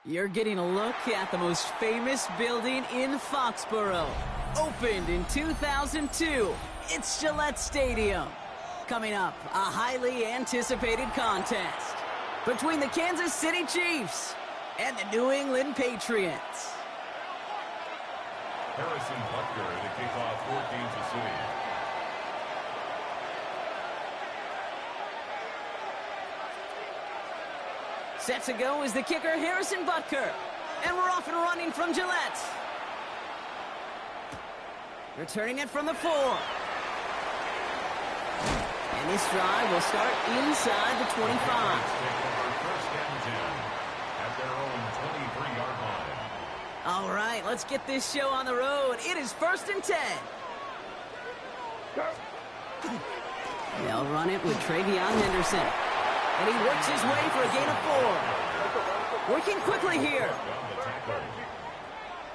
You're getting a look at the most famous building in Foxborough. Opened in 2002, it's Gillette Stadium. Coming up, a highly anticipated contest between the Kansas City Chiefs and the New England Patriots. Harrison Butker to kick off for Kansas City. Set to go is the kicker, Harrison Butker. And we're off and running from Gillette. Returning it from the 4. And this drive will start inside the 25. First and 10 at their own 23-yard line. All right, let's get this show on the road. It is 1st and 10. They'll run it with Travion Henderson. And he works his way for a gain of 4. Working quickly here.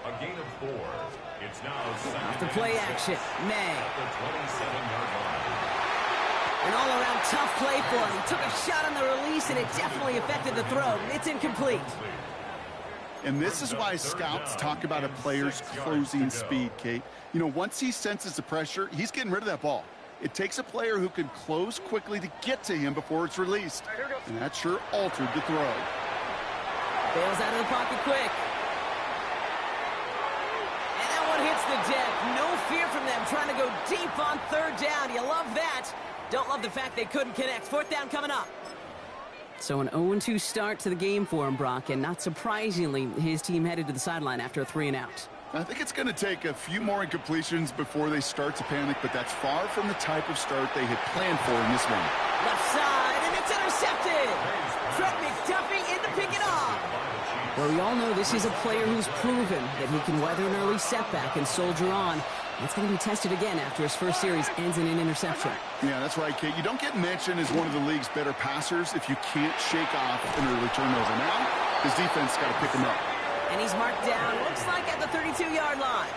A gain of 4. It's now off the play action. May. The 27-yard line. An all-around tough play for him. He took a shot on the release, and it definitely affected the throw. It's incomplete. And this is why scouts talk about a player's closing speed, Kate. You know, once he senses the pressure, he's getting rid of that ball. It takes a player who can close quickly to get to him before it's released. And that sure altered the throw. Bails out of the pocket quick. And that one hits the deck. No fear from them trying to go deep on 3rd down. You love that. Don't love the fact they couldn't connect. 4th down coming up. So an 0-2 start to the game for him, Brock. And not surprisingly, his team headed to the sideline after a 3-and-out. I think it's going to take a few more incompletions before they start to panic, but that's far from the type of start they had planned for in this one. Left side, and it's intercepted. Trent McDuffie in to pick it off. Well, we all know this is a player who's proven that he can weather an early setback and soldier on. It's going to be tested again after his first series ends in an interception. Yeah, that's right, Kate. You don't get mentioned as one of the league's better passers if you can't shake off an early turnover. Now, his defense got to pick him up. And he's marked down, looks like at the 32-yard line.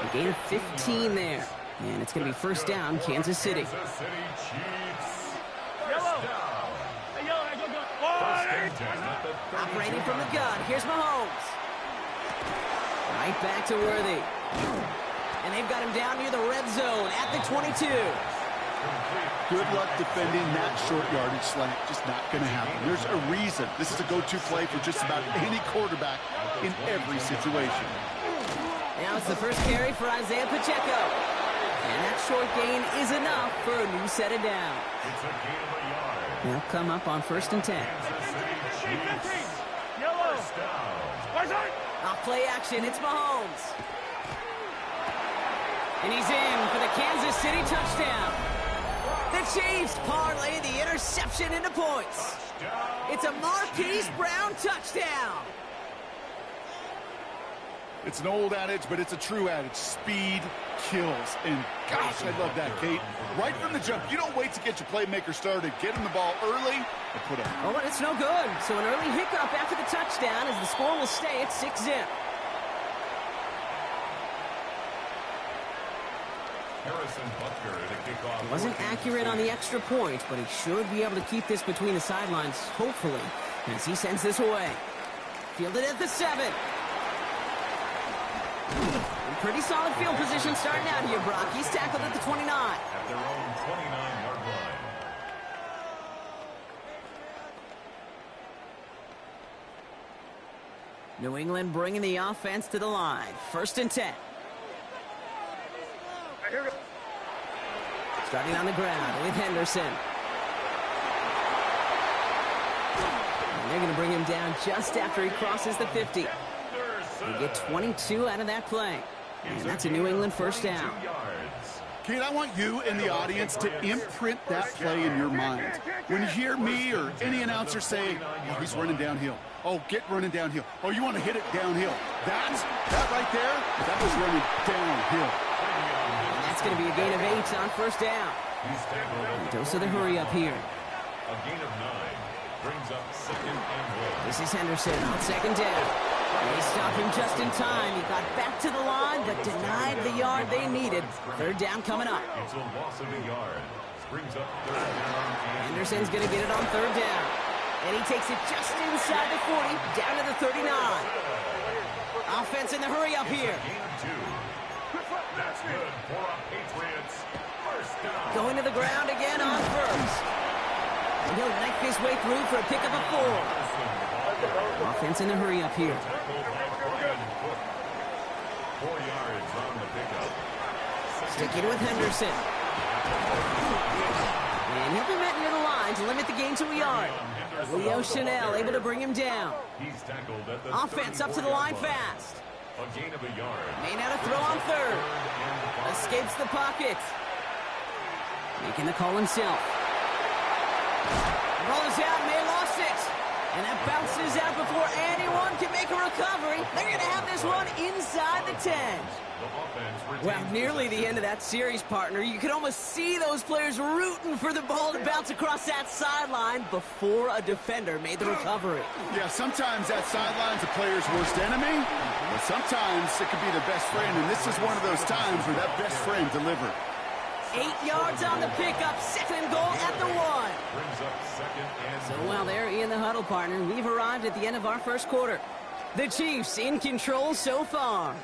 A gain of 15 there. And it's going to be 1st down, Kansas City. Operating from the gun, here's Mahomes. Right back to Worthy. And they've got him down near the red zone at the 22. Good luck defending that short yardage slant. Just not going to happen. There's a reason. This is a go-to play for just about any quarterback in every situation. Now it's the first carry for Isaiah Pacheco. And that short gain is enough for a new set of down. It's a gain of a yard. They'll come up on 1st and 10. Off play action, it's Mahomes. And he's in for the Kansas City touchdown. The Chiefs parlay the interception into points. It's a Marquise Brown touchdown. It's an old adage, but it's a true adage. Speed kills. And gosh, I love that, Kate. Right from the jump, you don't wait to get your playmaker started. Get him the ball early and put him. Oh, but it's no good. So an early hiccup after the touchdown as the score will stay at 6-zip. Harrison Butker to kick off. Wasn't accurate on the extra point, but he should be able to keep this between the sidelines, hopefully, as he sends this away. Fielded at the 7. Pretty solid field position starting out here, Brock. He's tackled at the 29. At their own 29-yard line. New England bringing the offense to the line. 1st and 10. Starting on the ground with Henderson. And they're going to bring him down just after he crosses the 50. They get 22 out of that play. And that's a New England 1st down. Kate, I want you and the audience to imprint that play in your mind. When you hear me or any announcer say, oh, he's running downhill. Oh, get running downhill. Oh, you want to hit it downhill. That right there, that was running downhill. And that's going to be a gain of 8 on 1st down. Dose of the hurry up here. A gain of 9 brings up 2nd and 1. This is Henderson on 2nd down. They stopped him just in time. He got back to the line, but denied the yard they needed. 3rd down coming up. It's a loss of a yard. Brings up 3rd down. Henderson's going to get it on 3rd down. And he takes it just inside the 40, down to the 39. Offense in the hurry up here. That's good for a Patriots first down. Going to the ground again on first. And he'll knife his way through for a pickup of 4. Offense in the hurry up here. 4 yards on the pickup. Sticking with Henderson. And he'll be met near the line to limit the gain to a yard. Leo Chanel able to bring him down. He's tackled at the Offense up to the line fast. A gain of a yard. May now to throw on third. Escapes the pocket. Making the call himself. Ball is out, May lost it. And that bounces out before anyone can make a recovery. They're going to have this one inside the 10. Well, nearly the end of that series, partner. You could almost see those players rooting for the ball to bounce across that sideline before a defender made the recovery. Yeah, sometimes that sideline's a player's worst enemy, but sometimes it could be the best friend, and this is one of those times where that best friend delivered. 8 yards on the pickup, second and goal at the 1. So while they're in the huddle, partner, we've arrived at the end of our first quarter. The Chiefs in control so far.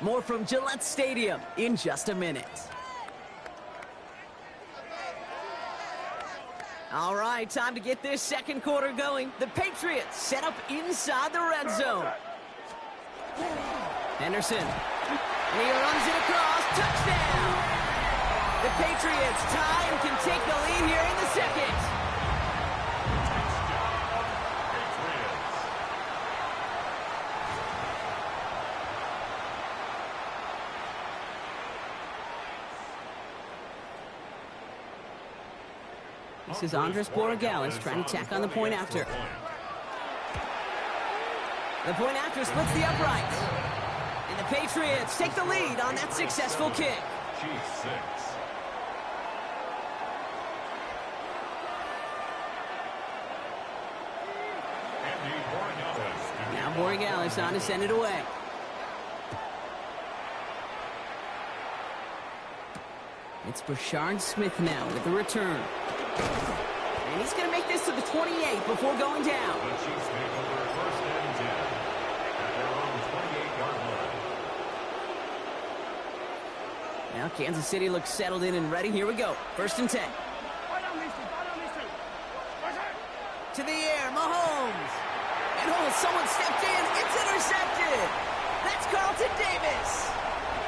More from Gillette Stadium in just a minute. All right, time to get this second quarter going. The Patriots set up inside the red zone. Henderson. And he runs it across. Touchdown! The Patriots tie and can take the lead here in the second. This is Andres Borregales trying to tack on the point after. The point after splits the uprights. And the Patriots take the lead on that successful kick. Chiefs 6. Now Borregales on to send it away. It's Brashard Smith now with the return. And he's going to make this to the 28 before going down. The Chiefs make over first and 10 at their own 28-yard line. Now Kansas City looks settled in and ready. Here we go. First and 10. To the air, Mahomes. And someone stepped in. It's intercepted. That's Carlton Davis.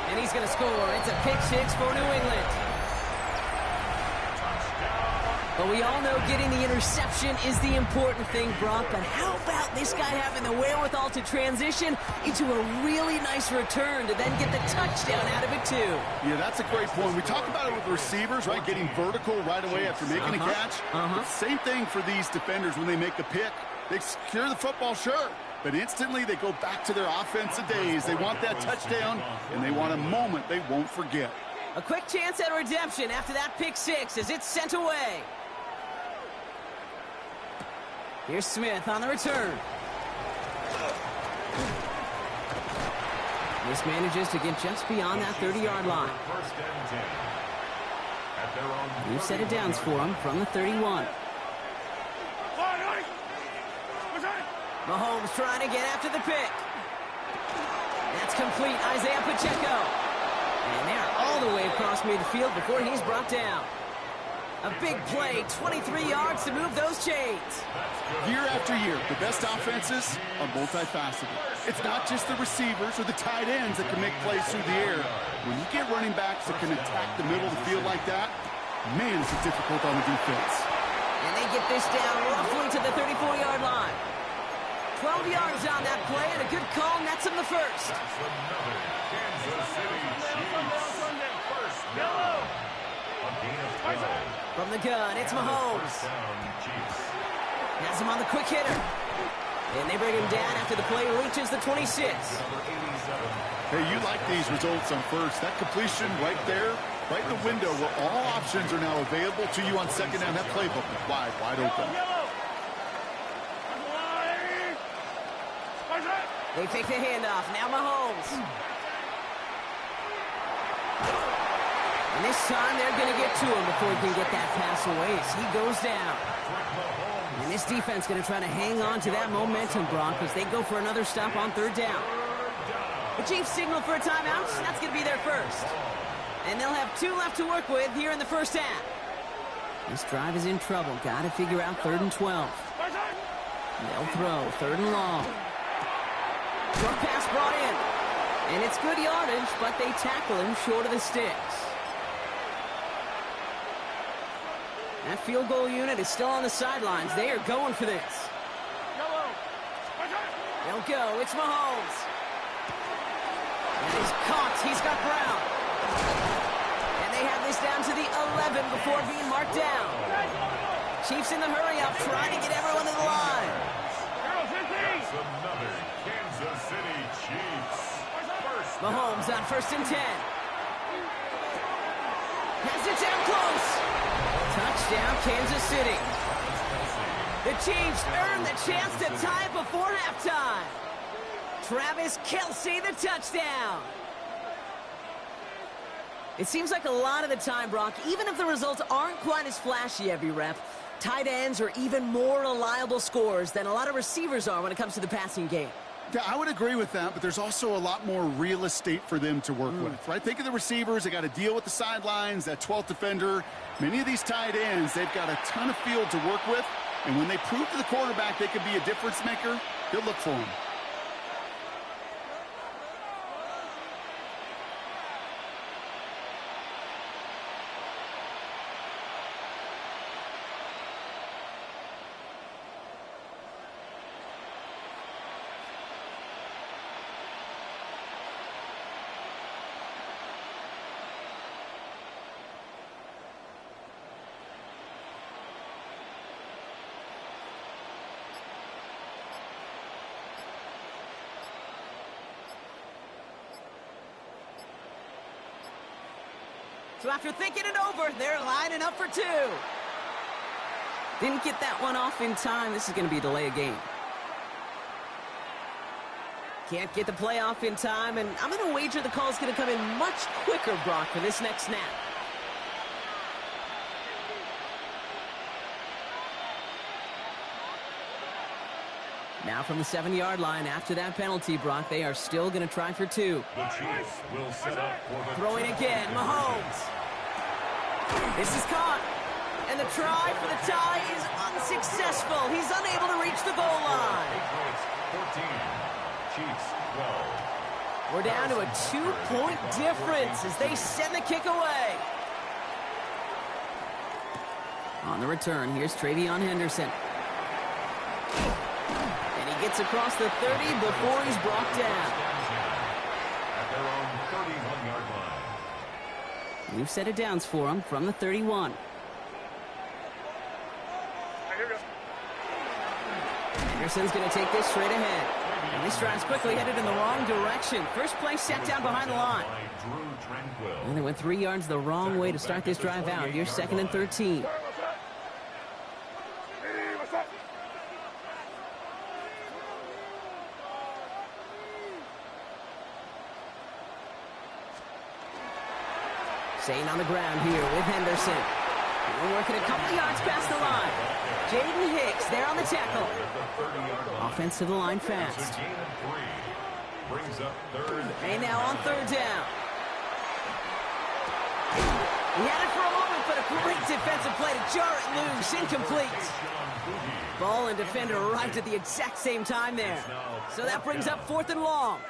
And he's going to score. It's a pick 6 for New England. But we all know getting the interception is the important thing, Brock. But how about this guy having the wherewithal to transition into a really nice return to then get the touchdown out of it, too? Yeah, that's a great point. We talk about it with receivers, right? Getting vertical right away after making a catch. Same thing for these defenders when they make a pick. They secure the football, sure. But instantly they go back to their offensive days. They want that touchdown, and they want a moment they won't forget. A quick chance at redemption after that pick 6 as it's sent away. Here's Smith on the return. This manages to get just beyond that 30-yard line. New set of downs for him from the 31. Mahomes trying to get after the pick. That's complete. Isaiah Pacheco. And they're all the way across midfield before he's brought down. A big play, 23 yards to move those chains. Year after year, the best offenses are multifaceted. It's not just the receivers or the tight ends that can make plays through the air. When you get running backs that can attack the middle of the field like that, man, is it difficult on the defense. And they get this down roughly to the 34-yard line. 12 yards on that play, and a good call nets him the first. That's another Kansas City Chiefs first down. A gain of 12. From the gun, it's Mahomes. Has him on the quick hitter. And they bring him down after the play reaches the 26. Hey, you like these results on first. That completion right there, right in the window where all options are now available to you on second down. That playbook is wide open. They take the handoff. Now Mahomes. And this time they're going to get to him before he can get that pass away as he goes down. And And this defense going to try to hang on to that momentum, Brock, as they go for another stop on third down. The Chiefs signal for a timeout. That's going to be their first. And they'll have 2 left to work with here in the first half. This drive is in trouble. Got to figure out 3rd and 12. They'll throw 3rd and long. Short pass brought in. And it's good yardage, but they tackle him short of the sticks. That field goal unit is still on the sidelines. They are going for this. They'll go. It's Mahomes. And he's caught. He's got Brown. And they have this down to the 11 before being marked down. Chiefs in the hurry-up, trying to get everyone to the line. That's another Kansas City Chiefs. Mahomes on 1st and 10. Has it down close. Touchdown, Kansas City. The Chiefs earn the chance to tie it before halftime. Travis Kelce, the touchdown. It seems like a lot of the time, Brock, even if the results aren't quite as flashy every rep, tight ends are even more reliable scorers than a lot of receivers are when it comes to the passing game. Yeah, I would agree with that, but there's also a lot more real estate for them to work with, right? Think of the receivers. They got to deal with the sidelines, that 12th defender. Many of these tight ends, they've got a ton of field to work with, and when they prove to the quarterback they could be a difference maker, they'll look for him. So after thinking it over, they're lining up for 2. Didn't get that one off in time. This is going to be a delay of game. Can't get the play off in time, and I'm going to wager the call's going to come in much quicker, Brock, for this next snap. Now from the 7-yard line, after that penalty, Brock, they are still going to try for 2. The Chiefs will set up for the throwing again, Mahomes. This is caught. And the try for the tie is unsuccessful. He's unable to reach the goal line. 14, Chiefs 12. We're down to a 2-point difference as they send the kick away. On the return, here's Travion Henderson. Gets across the 30 before he's brought down. At their own 31-yard line. New set of downs for him from the 31. Henderson's going to take this straight ahead. And this drive's quickly headed in the wrong direction. First play set down behind the line. And they went 3 yards the wrong way to start this drive out. Here's 2nd and 13. Staying on the ground here with Henderson. We're working a couple yards past the line. Jaden Hicks there on the tackle. Offense to the line fast. And now on 3rd down. He had it for a moment, but a great defensive play to jar it loose. Incomplete. Ball and defender arrived at the exact same time there. So that brings up 4th and long.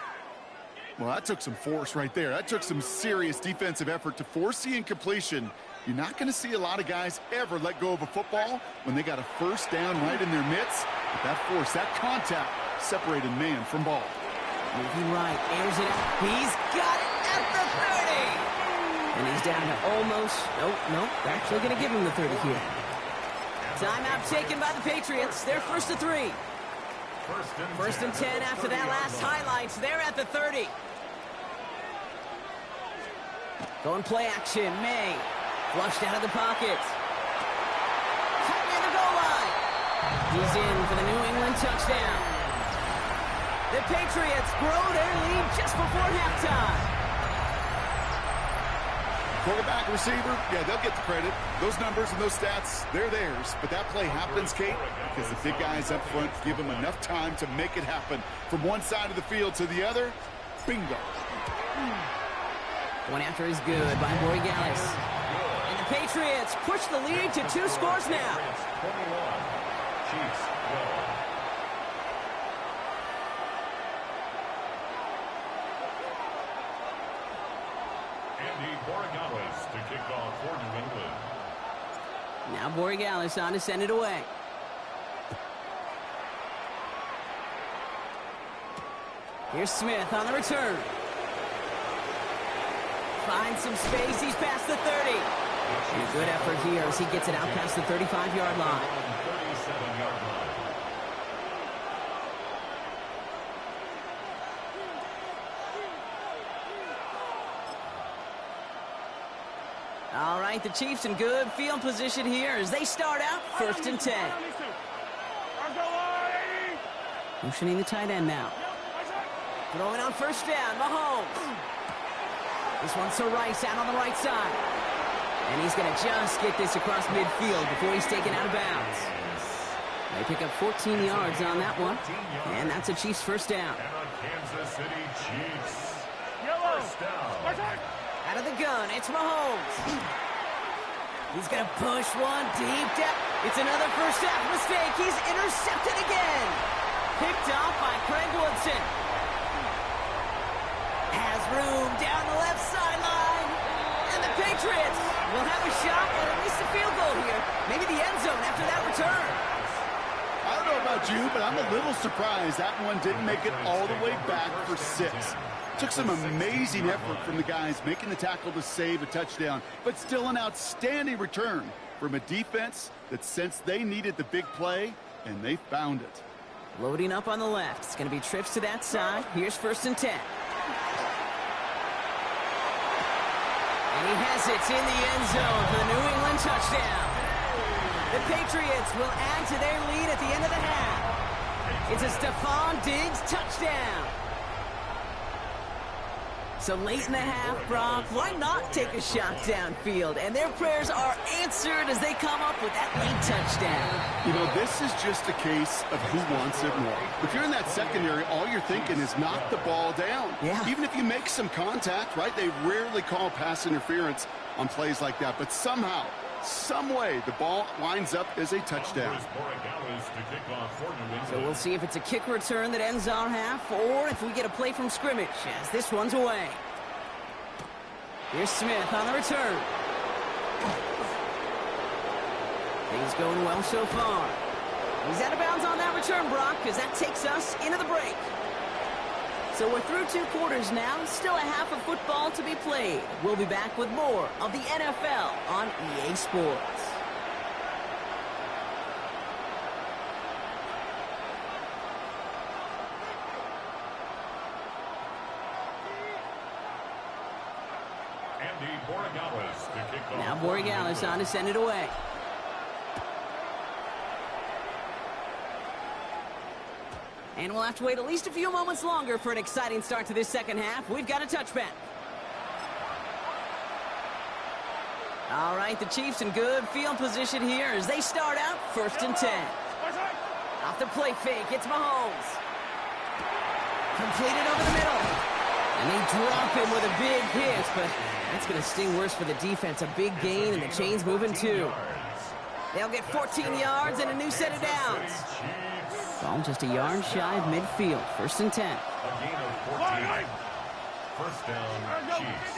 Well, that took some force right there. That took some serious defensive effort to force the incompletion. You're not going to see a lot of guys ever let go of a football when they got a first down right in their midst. But that force, that contact, separated man from ball. Moving right, airs it out. He's got it at the 30. And he's down to almost, nope, they're actually going to give him the 30 here. Timeout taken by the Patriots. They're 1st to 3. First and 10 after that last highlights. They're at the 30. Going play action. May. Flushed out of the pocket. Cut near the goal line. He's in for the New England touchdown. The Patriots grow their lead just before halftime. Quarterback, receiver, yeah, they'll get the credit. Those numbers and those stats, they're theirs. But that play happens, Kate, because the big guys up front give them enough time to make it happen. From one side of the field to the other, bingo. One after is good by Borregales. And the Patriots push the lead to 2 scores now. 21. Chiefs go. Andy Borregales to kick off for New England. Now Borregales on to send it away. Here's Smith on the return. Finds some space. He's past the 30. And a good effort here as he gets it out past the 35-yard line. 37-yard line. All right, the Chiefs in good field position here as they start out 1st and 10. Motioning the tight end now. Throwing on 1st down, Mahomes. This one's to Rice out on the right side. And he's going to just get this across midfield before he's taken out of bounds. They pick up 14 yards on that one. And that's a Chiefs 1st down. And on Kansas City Chiefs. First down. Out of the gun, it's Mahomes. He's going to push one deep down. It's another first half mistake. He's intercepted again. Picked off by Craig Woodson. Has room down the left sideline. And the Patriots will have a shot at least a field goal here. Maybe the end zone after that return. I don't know about you, but I'm a little surprised that one didn't make it all the way back for 6. Took some amazing effort from the guys making the tackle to save a touchdown, but still an outstanding return from a defense that sensed they needed the big play, and they found it. Loading up on the left. It's going to be trips to that side. Here's 1st and 10. And he has it in the end zone for the New England touchdown. The Patriots will add to their lead at the end of the half. It's a Stephon Diggs touchdown. So late in the half, Brock, why not take a shot downfield? And their prayers are answered as they come up with that late touchdown. You know, this is just a case of who wants it more. If you're in that secondary, all you're thinking is knock the ball down. Yeah. Even if you make some contact, right? They rarely call pass interference on plays like that. But somehow, some way, the ball winds up as a touchdown. So we'll see if it's a kick return that ends our half or if we get a play from scrimmage as this one's away. Here's Smith on the return. Things going well so far. He's out of bounds on that return, Brock, because that takes us into the break. So we're through 2 quarters now, still a half of football to be played. We'll be back with more of the NFL on EA Sports. Now Borregales on to send it away. And we'll have to wait at least a few moments longer for an exciting start to this second half. We've got a touchback. All right, the Chiefs in good field position here as they start out 1st and 10. Off the play fake, it's Mahomes. Completed over the middle. And they drop him with a big hit, but that's going to sting worse for the defense. A big gain, and the chain's moving too. They'll get 14 yards and a new set of downs. Ball just a yard shy of midfield. 1st and 10. A gain of 14. First down, Chiefs.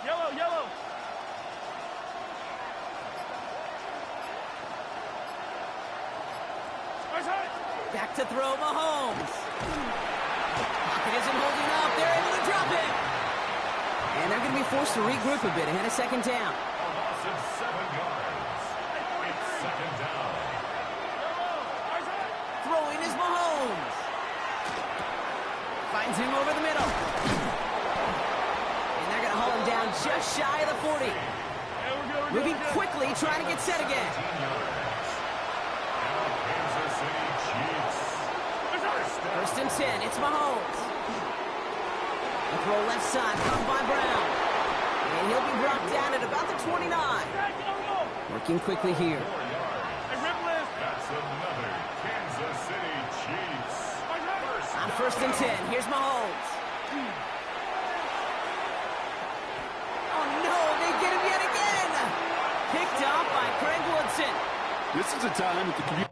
Yellow. Back to throw, Mahomes. Pocket isn't holding up. They're able to drop it. And they're going to be forced to regroup a bit ahead of 2nd down. A loss of 7 yards. It's 2nd down. Throwing is Mahomes. Finds him over the middle. And they're going to haul him down just shy of the 40. Moving quickly, trying to get set again. Kansas City Chiefs. 1st and 10, it's Mahomes. The throw left side, caught by Brown. And he'll be brought down at about the 29. Working quickly here. That's another Kansas City Chiefs. On 1st and 10, here's Mahomes. Oh no, they get him yet again. Picked off by Craig Woodson. This is a time that the community.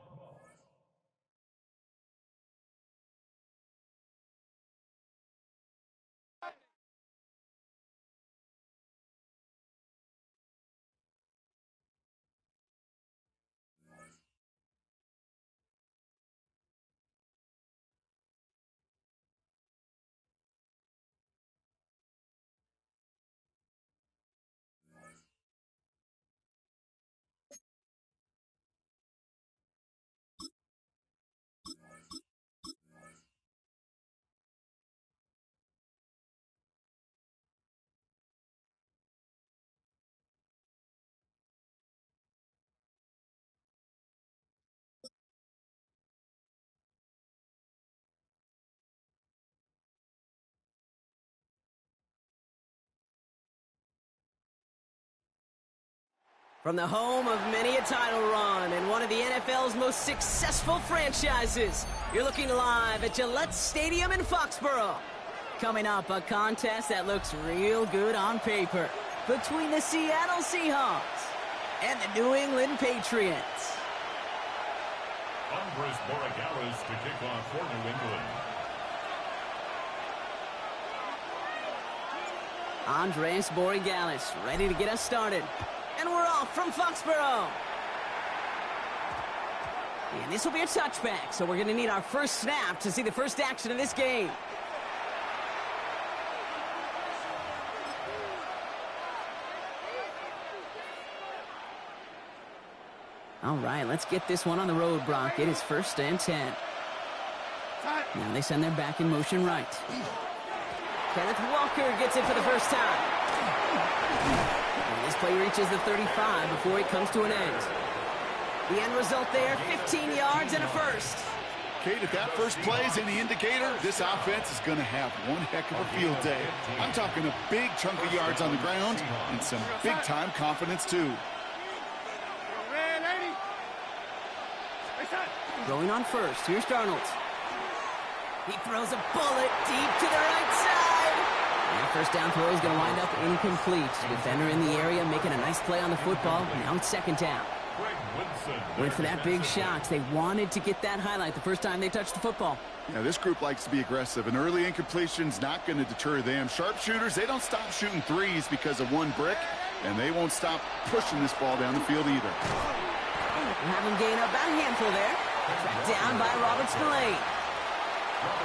From the home of many a title run and one of the NFL's most successful franchises, you're looking live at Gillette Stadium in Foxborough. Coming up, a contest that looks real good on paper between the Seattle Seahawks and the New England Patriots. Andres Borregales to kick off for New England. Andres Borregales ready to get us started. And we're off from Foxborough. And this will be a touchback, so we're going to need our first snap to see the first action of this game. All right, let's get this one on the road, Brock. It is 1st and 10. Now they send their back in motion right. Kenneth Walker gets it for the first time. And this play reaches the 35 before it comes to an end. The end result there, 15 yards and a first. Kate, if that first play is any indicator, this offense is going to have one heck of a field day. I'm talking a big chunk of yards on the ground and some big-time confidence, too. Going on first, here's Darnold. He throws a bullet deep to the right side. And first down throw is going to wind up incomplete. Defender in the area making a nice play on the football. Now it's 2nd down. Went for that big shot. They wanted to get that highlight the first time they touched the football. Yeah, this group likes to be aggressive. An early incompletion's not going to deter them. Sharpshooters, they don't stop shooting threes because of one brick, and they won't stop pushing this ball down the field either. Have him gain about a handful there. Tracked down by Robert Spillane.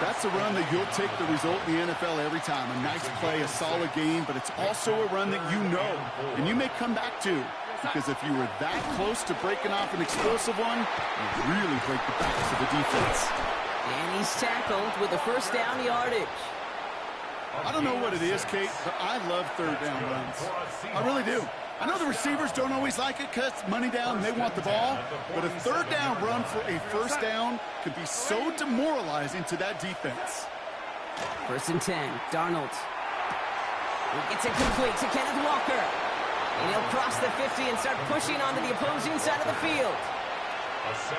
That's a run that you'll take the result in the NFL every time. A nice play, a solid game, but it's also a run that you know, and you may come back to. Because if you were that close to breaking off an explosive one, you really break the backs of the defense. And he's tackled with the first down yardage. I don't know what it is, Kate, but I love 3rd down runs. I really do. I know the receivers don't always like it because money down and they want the ball, but a 3rd down run for a first down could be so demoralizing to that defense. 1st and 10, Darnold. He gets it complete to Kenneth Walker. And he'll cross the 50 and start pushing onto the opposing side of the field.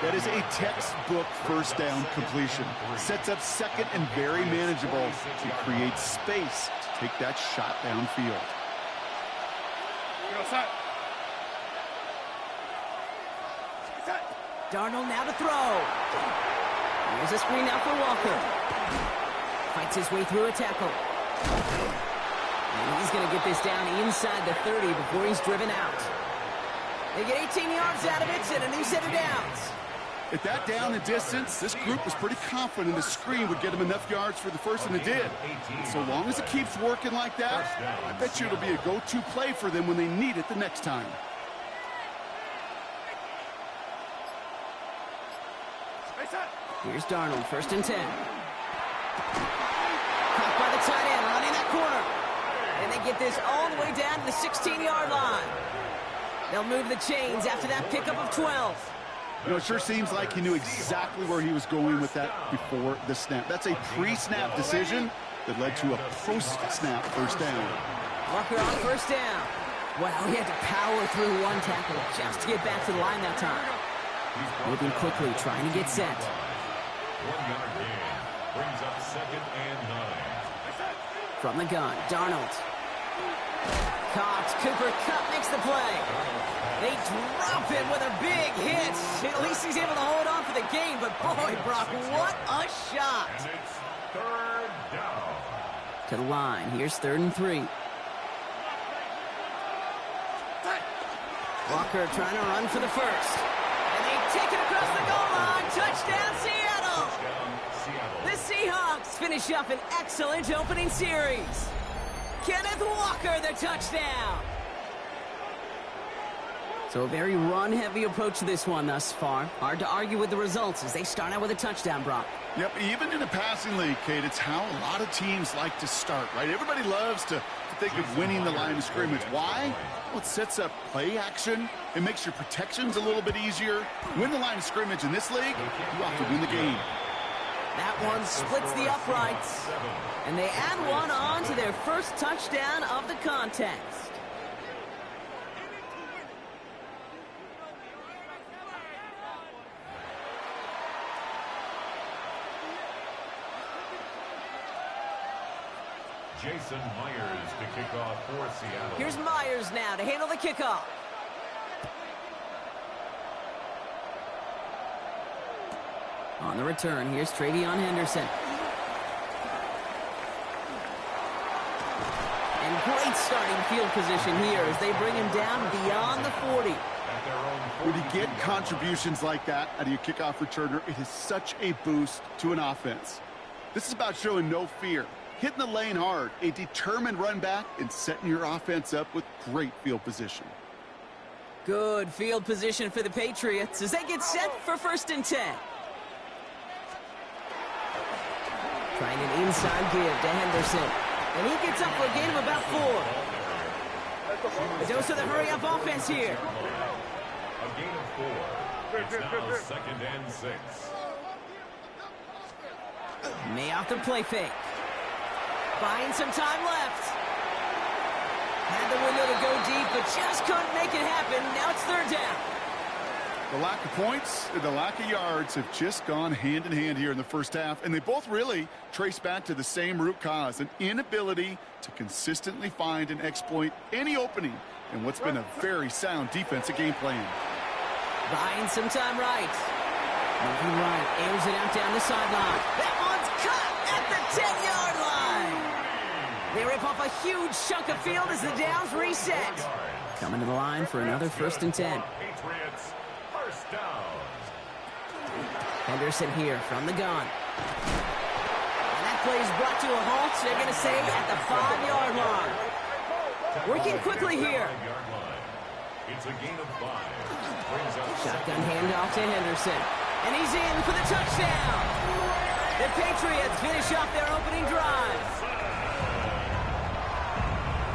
That is a textbook first down completion. Sets up 2nd and very manageable to create space to take that shot downfield. Darnold now to throw. Here's a screen now for Walker. Fights his way through a tackle. And he's going to get this down inside the 30 before he's driven out. They get 18 yards out of it and a new set of downs. At that down and distance, this group was pretty confident the screen would get them enough yards for the first, and it did. And so long as it keeps working like that, I bet you it'll be a go-to play for them when they need it the next time. Here's Darnold, 1st and 10. Caught by the tight end, running that corner. And they get this all the way down to the 16-yard line. They'll move the chains after that pickup of 12. You know, it sure seems like he knew exactly where he was going with that before the snap. That's a pre-snap decision that led to a post-snap first down. Walker on first down. Wow, he had to power through one tackle just to get back to the line that time. Moving quickly, trying to get set. 1 yard gain. Brings up 2nd and 9. From the gun, Darnold. Caught. Cooper Kupp makes the play. They drop him with a big hit. At least he's able to hold on for the game, but boy, Brock, what a shot. And it's 3rd down. To the line. Here's 3rd and 3. Walker trying to run for the first. And they take it across the goal line. Touchdown, Seattle. The Seahawks finish up an excellent opening series. Kenneth Walker, the touchdown. So a very run-heavy approach to this one thus far. Hard to argue with the results as they start out with a touchdown, Brock. Yep, even in a passing league, Kate, it's how a lot of teams like to start, right? Everybody loves to think of winning the line of scrimmage. Why? Well, it sets up play action. It makes your protections a little bit easier. Win the line of scrimmage in this league, you have to win the game. That one splits the uprights. And they add one on to their first touchdown of the contest. Jason Myers to kick off for Seattle. Here's Myers now to handle the kickoff. On the return, here's Travion Henderson. And great starting field position here as they bring him down beyond the 40. When you get contributions like that out of your kickoff returner, it is such a boost to an offense. This is about showing no fear, hitting the lane hard, a determined run back, and setting your offense up with great field position. Good field position for the Patriots as they get set for 1st and 10. Trying an inside give to Henderson. And he gets up for a gain of about 4. A dose of the hurry-up offense here. A gain of 4. It's now 2nd and 6. May off the play fake. Buying some time left. Had the window to go deep, but just couldn't make it happen. Now it's 3rd down. The lack of points and the lack of yards have just gone hand in hand here in the first half, and they both really trace back to the same root cause, an inability to consistently find and exploit any opening in what's been a very sound defensive game plan. Buying some time right. Moving right, airs it out down the sideline. That one's cut at the 10-yard line. They rip off a huge chunk of field as the downs reset. Coming to the line for another 1st and 10. Patriots, 1st down. Henderson here from the gun. And that play is brought to a halt. They're going to say at the 5-yard line. Working quickly here. It's a gain of 5. Shotgun handoff to Henderson. And he's in for the touchdown. The Patriots finish off their opening drive.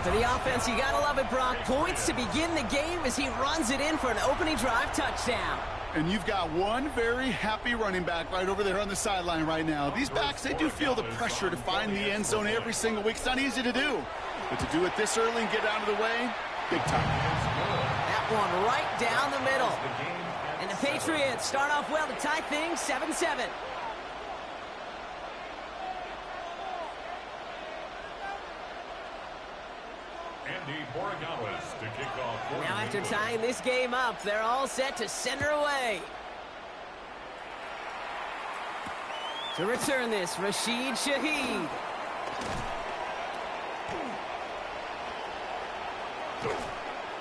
For the offense, you gotta love it, Brock. Points to begin the game as he runs it in for an opening drive touchdown. And you've got one very happy running back right over there on the sideline right now. These backs, they do feel the pressure to find the end zone every single week. It's not easy to do. But to do it this early and get out of the way, big time. That one right down the middle. And the Patriots start off well to tie things 7-7. Now after tying this game up, they're all set to center away. To return this, Rashid Shaheed.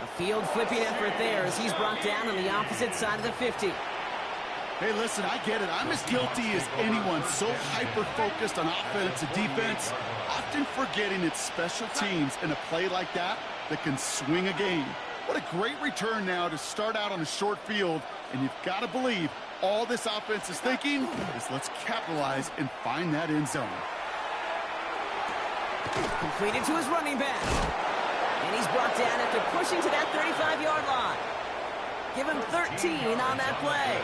A field flipping effort there as he's brought down on the opposite side of the 50. Hey, listen, I get it. I'm as guilty as anyone. So hyper-focused on offense and defense, often forgetting it's special teams in a play like that can swing a game. What a great return now to start out on a short field, and you've got to believe all this offense is thinking is let's capitalize and find that end zone. Completed to his running back. And he's brought down after pushing to that 35-yard line. Give him 13 on that play.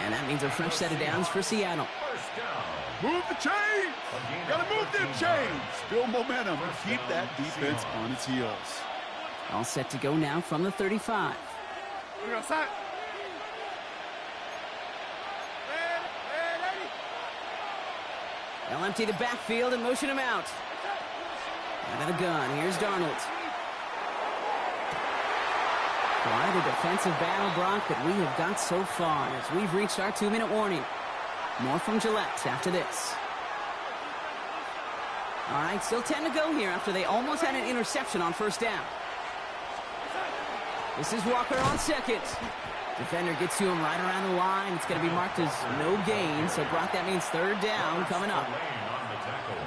And that means a fresh set of downs for Seattle. Move the chains. Got to move them chains. Build momentum and keep that defense on its heels. All set to go now from the 35. They'll empty the backfield and motion him out. Out of the gun, here's Darnold. Quite a defensive battle, Brock, that we have got so far as we've reached our 2-minute warning. More from Gillette after this. All right, still 10 to go here after they almost had an interception on first down. This is Walker on second. Defender gets to him right around the line. It's going to be marked as no gain, so Brock, that means third down coming up.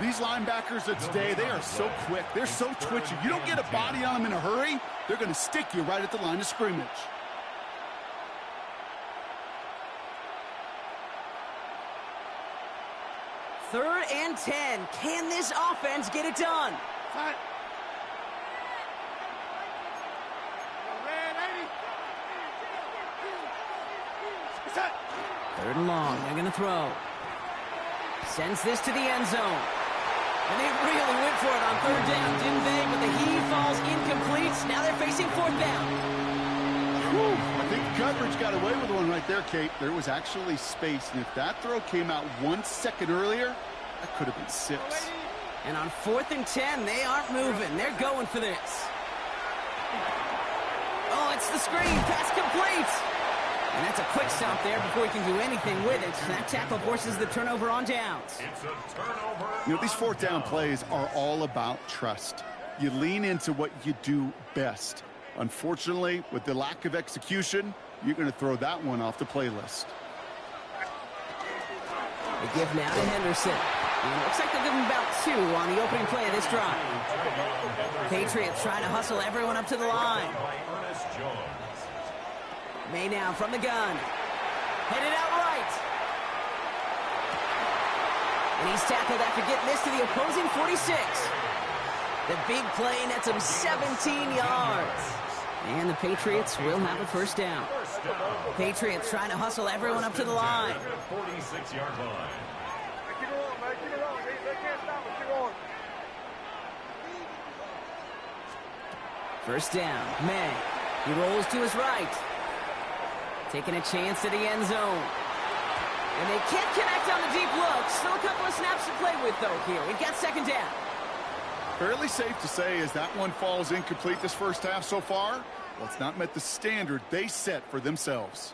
These linebackers of today, they are so quick. They're so twitchy. You don't get a body on them in a hurry, they're going to stick you right at the line of scrimmage. Third and 10. Can this offense get it done? Third and long. They're going to throw. Sends this to the end zone. And they really went for it on third down, didn't they? But the heave falls incomplete. Now they're facing fourth down. Whew. I think coverage got away with one right there, Kate. There was actually space, and if that throw came out 1 second earlier, that could have been 6. And on fourth and 10, they aren't moving. They're going for this. Oh, it's the screen. Pass complete. And that's a quick stop there before he can do anything with it. That tackle forces the turnover on downs. It's a turnover. You know, these fourth down plays are all about trust. You lean into what you do best. Unfortunately, with the lack of execution, you're going to throw that one off the playlist. They give now to Henderson. And it looks like they'll give him about 2 on the opening play of this drive. Patriots trying to hustle everyone up to the line. May now from the gun. Headed out right. And he's tackled after getting this to the opposing 46. The big play nets him 17 yards. And the Patriots will have a first down. Patriots trying to hustle everyone up to the line. 46-yard line. First down, May. He rolls to his right. Taking a chance to the end zone. And they can't connect on the deep look. Still a couple of snaps to play with, though, here. We've got second down. Fairly safe to say as that one falls incomplete this first half so far, well, it's not met the standard they set for themselves.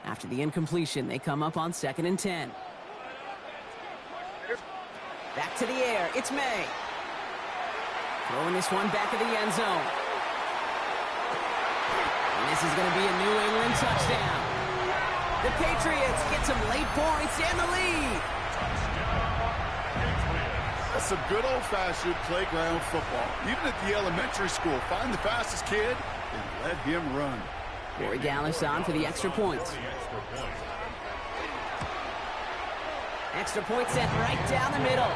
After the incompletion, they come up on second and 10. Back to the air. It's May. Throwing this one back of the end zone. And this is going to be a New England touchdown. The Patriots get some late points and the lead. That's some good old-fashioned playground football. Even at the elementary school, find the fastest kid and let him run. Corey Gallis on for the extra point. Extra point set right down the middle.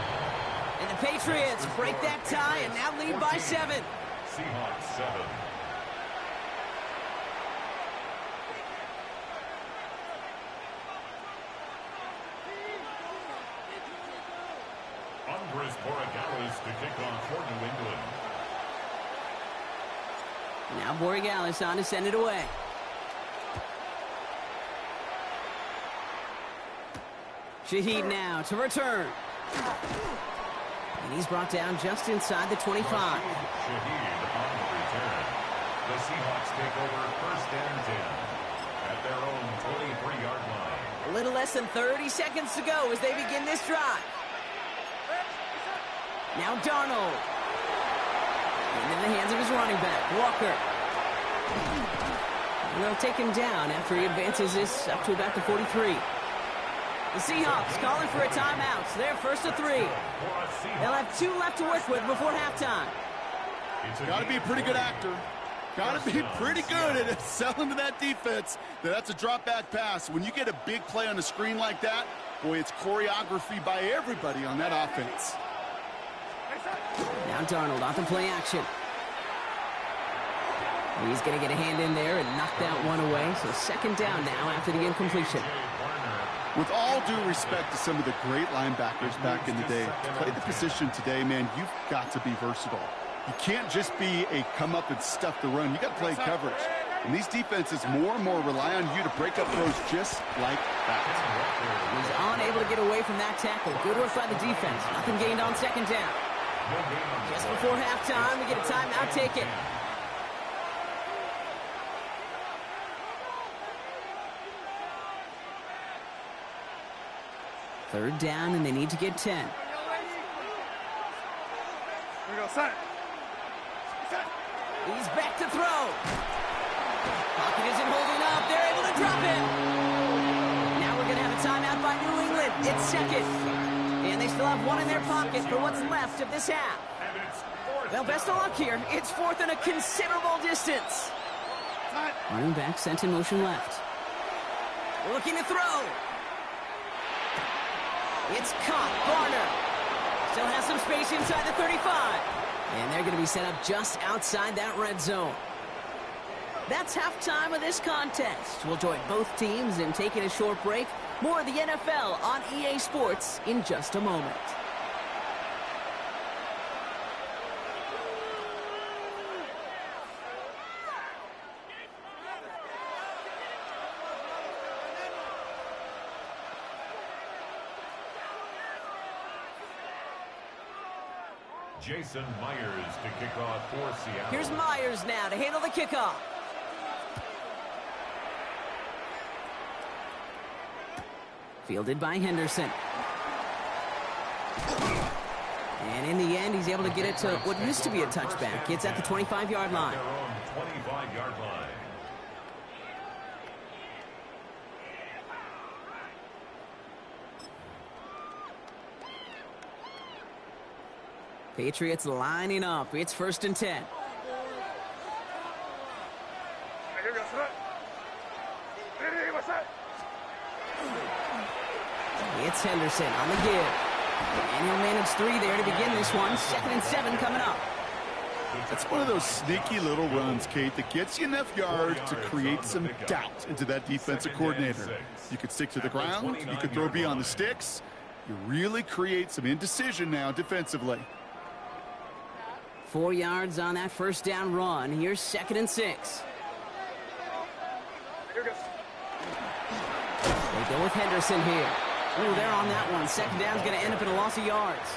And the Patriots break that tie and now lead by 7. Seahawks 7. Andres Borregales to kick off for New England. Now Borregales on to send it away. Shaheed now to return. And he's brought down just inside the 25. Shaheed on the return. The Seahawks take over first and 10 at their own 23-yard line. A little less than 30 seconds to go as they begin this drive. Now Darnold. Into the hands of his running back, Walker. And they'll take him down after he advances this up to about the 43. The Seahawks calling for a timeout. So they're first to 3. They'll have 2 left to work with before halftime. Got to be a pretty good actor. Got to be pretty good at selling to that defense. That's a drop-back pass. When you get a big play on the screen like that, boy, it's choreography by everybody on that offense. Now Darnold off the play action. He's going to get a hand in there and knock that one away. So second down now after the incompletion. With all due respect to some of the great linebackers back in the day, to play the position today, man, you've got to be versatile. You can't just be a come up and stuff the run. You got to play coverage. And these defenses more and more rely on you to break up throws just like that. He's unable to get away from that tackle. Good work by the defense. Nothing gained on second down. Just before halftime, we get a timeout taken. Third down, and they need to get 10. Here we go, set. He's back to throw. Pocket isn't holding up. They're able to drop him. Now we're going to have a timeout by New England. It's second. And they still have one in their pocket for what's left of this half. Well, best of luck here. It's fourth and a considerable distance. Running back sent in motion left. Looking to throw. It's caught. Garner still has some space inside the 35. And they're going to be set up just outside that red zone. That's halftime of this contest. We'll join both teams in taking a short break. More of the NFL on EA Sports in just a moment. Jason Myers to kick off for Seattle. Here's Myers now to handle the kickoff. Fielded by Henderson. And in the end, he's able to get it to what used to be a touchback. It's at the 25-yard line. Their own 25-yard line. Patriots lining up. It's first and 10. Here we go, set. Ready, what's that? It's Henderson on the give. And he'll manage 3 there to begin this one. 2nd and 7 coming up. That's one of those sneaky little runs, Kate, that gets you enough yards to create some doubt into that defensive coordinator. You could stick to the ground. You could throw beyond the sticks. You really create some indecision now defensively. 4 yards on that first down run. Here's 2nd and 6. Here we go. They go with Henderson here. Oh, they're on that one. Second down's going to end up in a loss of yards.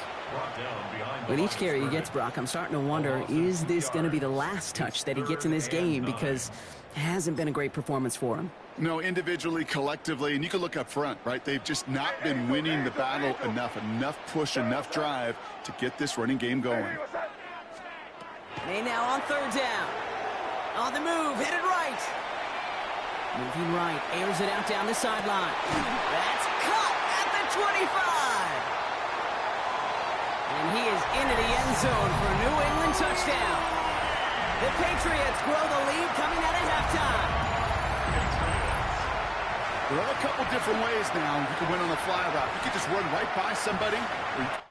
With each carry he gets, Brock, I'm starting to wonder, is this going to be the last touch that he gets in this game? Because it hasn't been a great performance for him. No, individually, collectively, and you can look up front, right? They've just not been winning the battle enough push, enough drive to get this running game going. They now on third down. On the move, headed right. Moving right, airs it out down the sideline. That's caught at the 25. And he is into the end zone for a New England touchdown. The Patriots grow the lead coming out of halftime. There are a couple different ways now you can win on the fly route. You can just run right by somebody, or you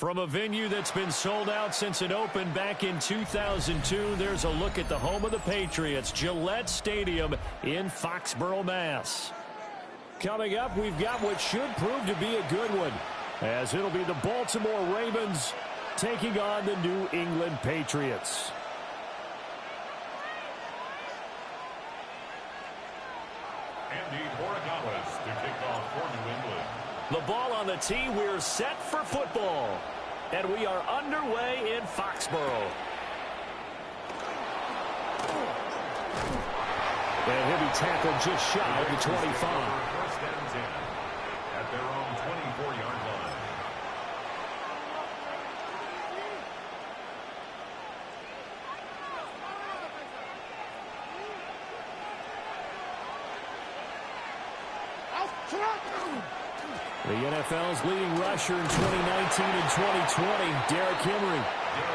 From a venue that's been sold out since it opened back in 2002, there's a look at the home of the Patriots, Gillette Stadium in Foxborough, Mass. Coming up, we've got what should prove to be a good one, as it'll be the Baltimore Ravens taking on the New England Patriots. to kick off for New England. The ball on the tee. We're set for football. And we are underway in Foxborough. And he'll be tackled just shy of the 25. First and 10 at their own 24-yard line. The NFL's leading rusher in 2019 and 2020, Derrick Henry.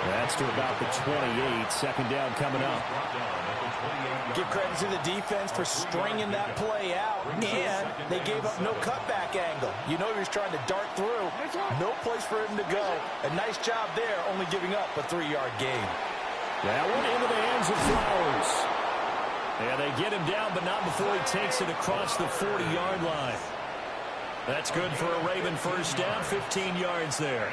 That's to about the 28. Second down coming up. Give credit to the defense for stringing that play out, and they gave up no cutback angle. You know he was trying to dart through. No place for him to go. A nice job there, only giving up a 3-yard gain. That one into the hands of Flowers. And they get him down, but not before he takes it across the 40-yard line. That's good for a Raven first down, 15 yards there.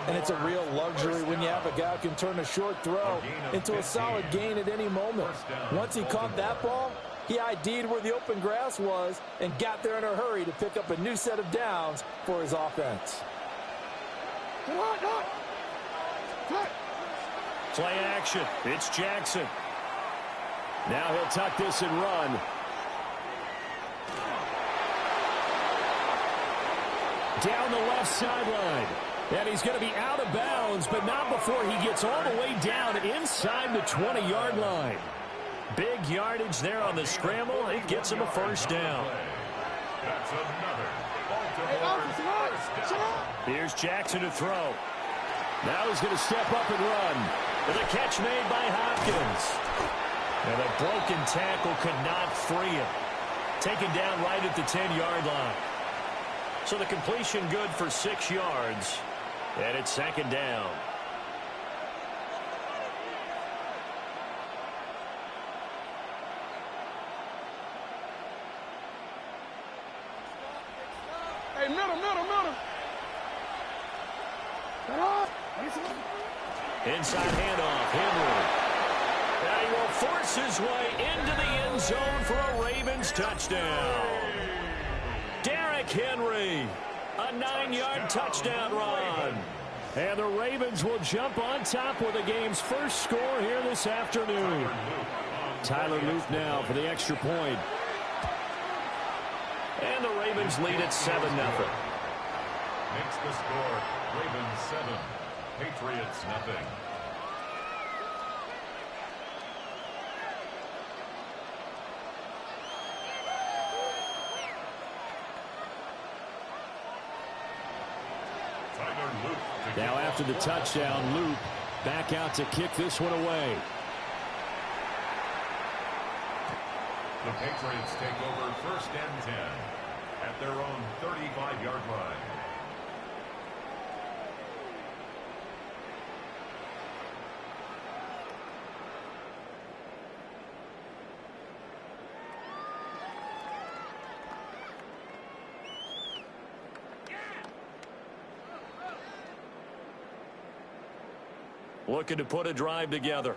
And it's a real luxury when you have a guy who can turn a short throw into a solid gain at any moment. Once he caught that ball, he ID'd where the open grass was and got there in a hurry to pick up a new set of downs for his offense. Play action. It's Jackson. Now he'll tuck this and run. Down the left sideline. And he's going to be out of bounds, but not before he gets all the way down inside the 20-yard line. Big yardage there on the scramble. It gets him a first down. That's another Baltimore first down. Here's Jackson to throw. Now he's going to step up and run. With a catch made by Hopkins. And a broken tackle could not free him. Taken down right at the 10-yard line. So the completion good for 6 yards. And it's second down. Hey, middle. Inside handoff, Henry. Now he will force his way into the end zone for a Ravens touchdown. Derrick Henry, a 9-yard touchdown run. And the Ravens will jump on top with the game's first score here this afternoon. Tyler Luke now for the extra point. And the Ravens lead at 7-0. Makes the score Ravens 7, Patriots nothing. Now after the touchdown, Luke back out to kick this one away. The Patriots take over first and 10 at their own 35-yard line. Looking to put a drive together.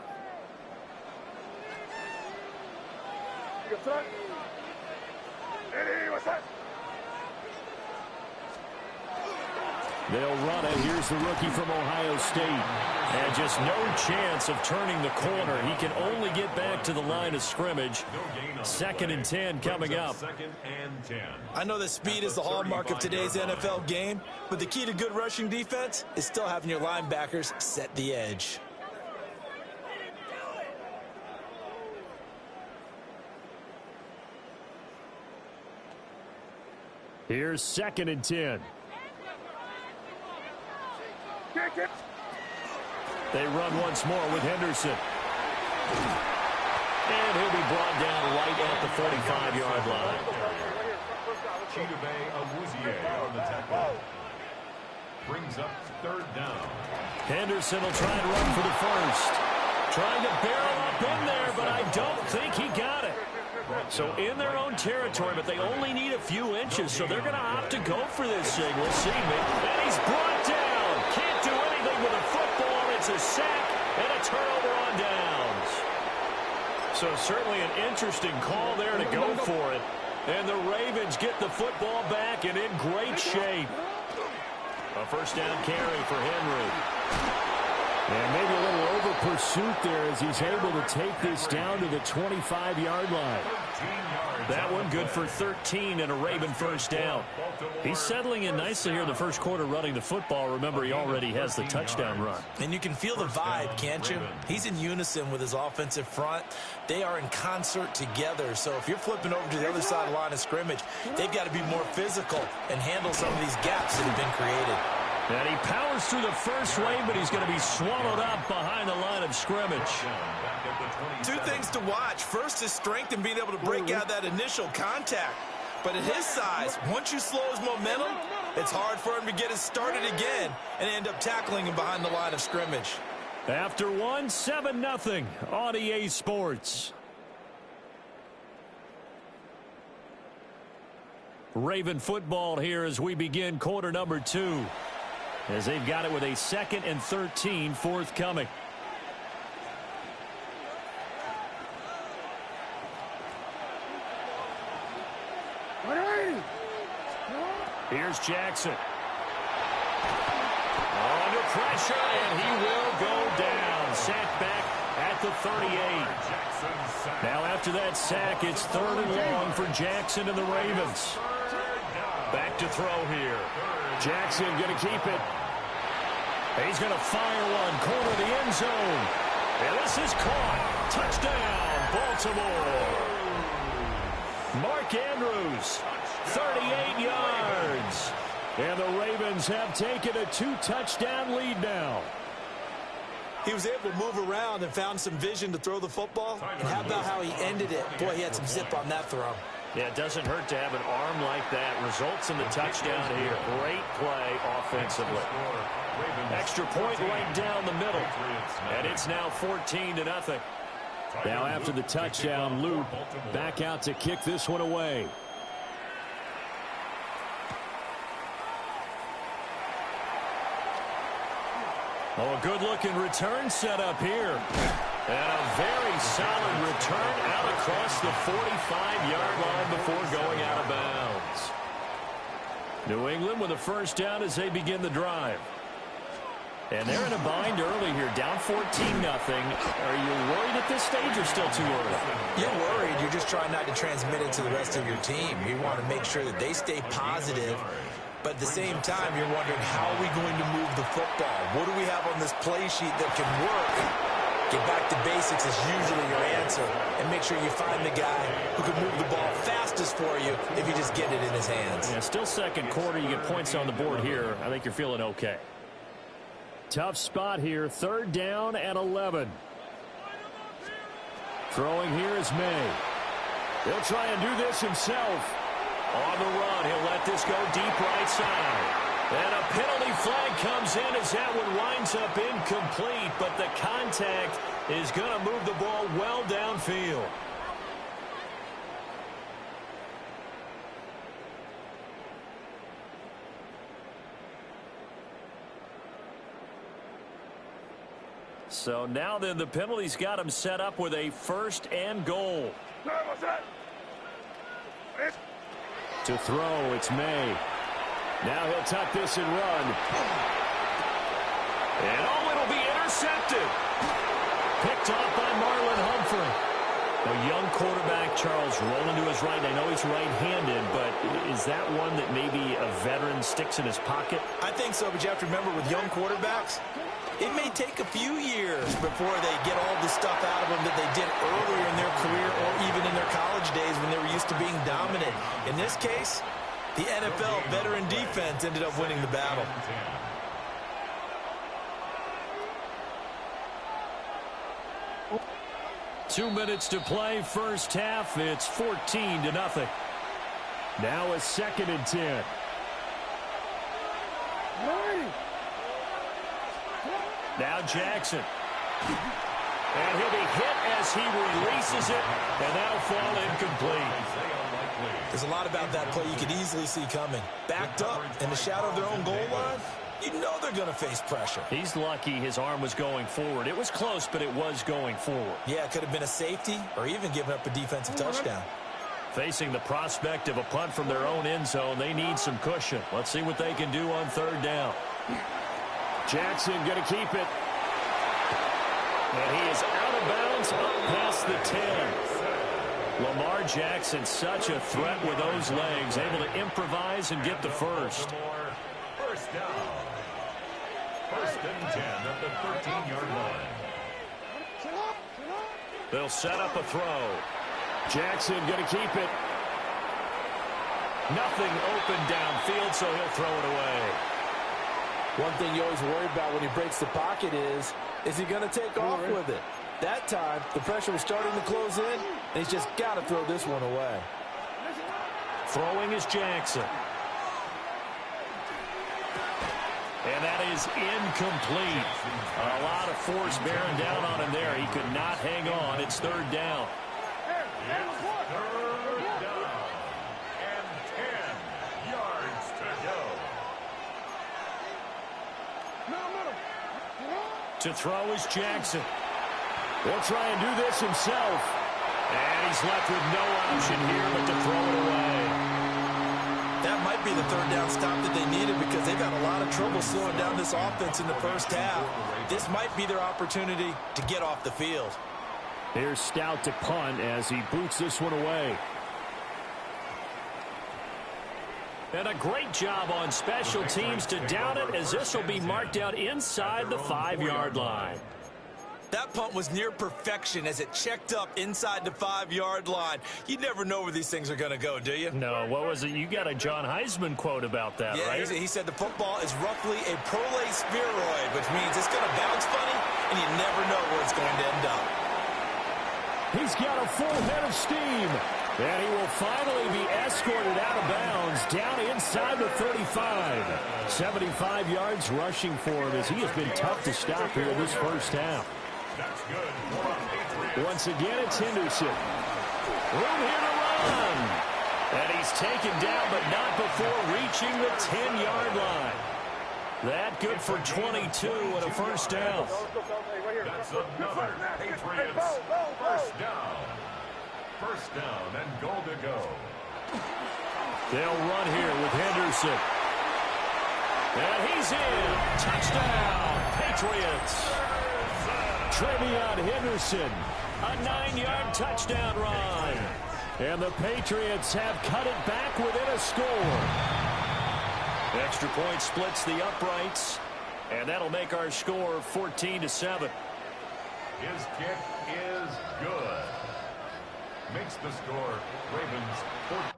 They'll run it. Here's the rookie from Ohio State. And just no chance of turning the corner. He can only get back to the line of scrimmage. Second and 10 coming up. I know that speed is the hallmark of today's NFL game, but the key to good rushing defense is still having your linebackers set the edge. Here's second and 10. They run once more with Henderson. And he'll be brought down right at the 45-yard line. on the tackle. Brings up third down. Henderson will try and run for the first. Trying to barrel up in there, but I don't think he got it. So in their own territory, but they only need a few inches, so they're going to opt to go for this thing. We'll see. And he's brought down. Can't do anything with a football. It's a sack and a turnover on downs. So certainly an interesting call there to go for it. And the Ravens get the football back and in great shape. A first down carry for Henry. And maybe a little over pursuit there as he's able to take this down to the 25-yard line. That one good for 13 and a Raven first down. He's settling in nicely here in the first quarter running the football. Remember, he already has the touchdown run. And you can feel the vibe, can't you? He's in unison with his offensive front. They are in concert together. So if you're flipping over to the other side of the line of scrimmage, they've got to be more physical and handle some of these gaps that have been created. And he powers through the first wave, but he's going to be swallowed up behind the line of scrimmage. Two things to watch. First, his strength in being able to break out that initial contact. But at his size, once you slow his momentum, it's hard for him to get it started again and end up tackling him behind the line of scrimmage. After one, 7-0 on EA Sports. Raven football here as we begin quarter number 2. As they've got it with a 2nd and 13 forthcoming. Here's Jackson. Under pressure, and he will go down. Sacked back at the 38. Now after that sack, it's 3rd and long for Jackson and the Ravens. Back to throw here. Jackson going to keep it. He's going to fire one, corner of the end zone. And this is caught. Touchdown, Baltimore. Mark Andrews, 38 yards. And the Ravens have taken a 2-touchdown lead now. He was able to move around and found some vision to throw the football. And how about how he ended it? Boy, he had some zip on that throw. Yeah, it doesn't hurt to have an arm like that. Results in the touchdown here. Great play offensively. Extra point right down the middle. And it's now 14-0. Now after the touchdown, Luke back out to kick this one away. Oh, a good-looking return set up here. And a very solid return out across the 45-yard line before going out of bounds. New England with a first down as they begin the drive. And they're in a bind early here, down 14-0. Are you worried at this stage or still too early? You're worried. You're just trying not to transmit it to the rest of your team. You want to make sure that they stay positive. But at the same time, you're wondering, how are we going to move the football? What do we have on this play sheet that can work? Get back to basics is usually your answer. And make sure you find the guy who can move the ball fastest for you if you just get it in his hands. Yeah, still second quarter. You get points on the board here. I think you're feeling okay. Tough spot here. 3rd down and 11. Throwing here is May. He'll try and do this himself. On the run, he'll let this go deep right side. And a penalty flag comes in as that one winds up incomplete, but the contact is going to move the ball well downfield. So now then the penalty's got him set up with a 1st and goal. To throw, it's May. Now he'll tuck this and run. And oh, it'll be intercepted. Picked off by Marlon Humphrey. A young quarterback, Charles, rolling to his right. I know he's right-handed, but is that one that maybe a veteran sticks in his pocket? I think so, but you have to remember with young quarterbacks, it may take a few years before they get all the stuff out of them that they did earlier in their career or even in their college days when they were used to being dominant. In this case, the NFL veteran defense ended up winning the battle. Two minutes to play, first half. It's 14-0. Now a 2nd and 10. Now Jackson. And he'll be hit as he releases it, and that'll fall incomplete. There's a lot about that play you could easily see coming. Backed up in the shadow of their own goal line, you know they're going to face pressure. He's lucky his arm was going forward. It was close, but it was going forward. Yeah, it could have been a safety or even given up a defensive touchdown. Facing the prospect of a punt from their own end zone, they need some cushion. Let's see what they can do on third down. Jackson going to keep it. And he is out of bounds up past the 10. Lamar Jackson, such a threat with those legs, able to improvise and get the first. First down. First and 10 at the 13-yard line. They'll set up a throw. Jackson going to keep it. Nothing open downfield, so he'll throw it away. One thing you always worry about when he breaks the pocket is he going to take off with it? That time, the pressure was starting to close in, and he's just got to throw this one away. Throwing is Jackson. And that is incomplete. A lot of force bearing down on him there. He could not hang on. It's third down. It's third down. And 10 yards to go. To throw is Jackson. He'll try and do this himself. And he's left with no option here but to throw it away. That might be the third down stop that they needed because they've had a lot of trouble slowing down this offense in the first half. This might be their opportunity to get off the field. Here's Stout to punt as he boots this one away. And a great job on special teams to down it, as this will be marked out inside the 5-yard line. That punt was near perfection as it checked up inside the 5-yard line. You never know where these things are going to go, do you? No, what was it? You got a John Heisman quote about that, yeah, right? He said the football is roughly a prolate spheroid, which means it's going to bounce funny, and you never know where it's going to end up. He's got a full head of steam. And he will finally be escorted out of bounds down inside the 35. 75 yards rushing for him as he has been tough to stop here this first half. That's good. Once again, it's Henderson. Room here to run. And he's taken down, but not before reaching the 10-yard line. That good for 22 and a first down. That's another Patriots first down. First down and goal to go. They'll run here with Henderson. And he's in. Touchdown, Patriots. Trevion Henderson, a 9-yard touchdown run. And the Patriots have cut it back within a score. Extra point splits the uprights. And that'll make our score 14-7. His kick is good. Makes the score Ravens 14.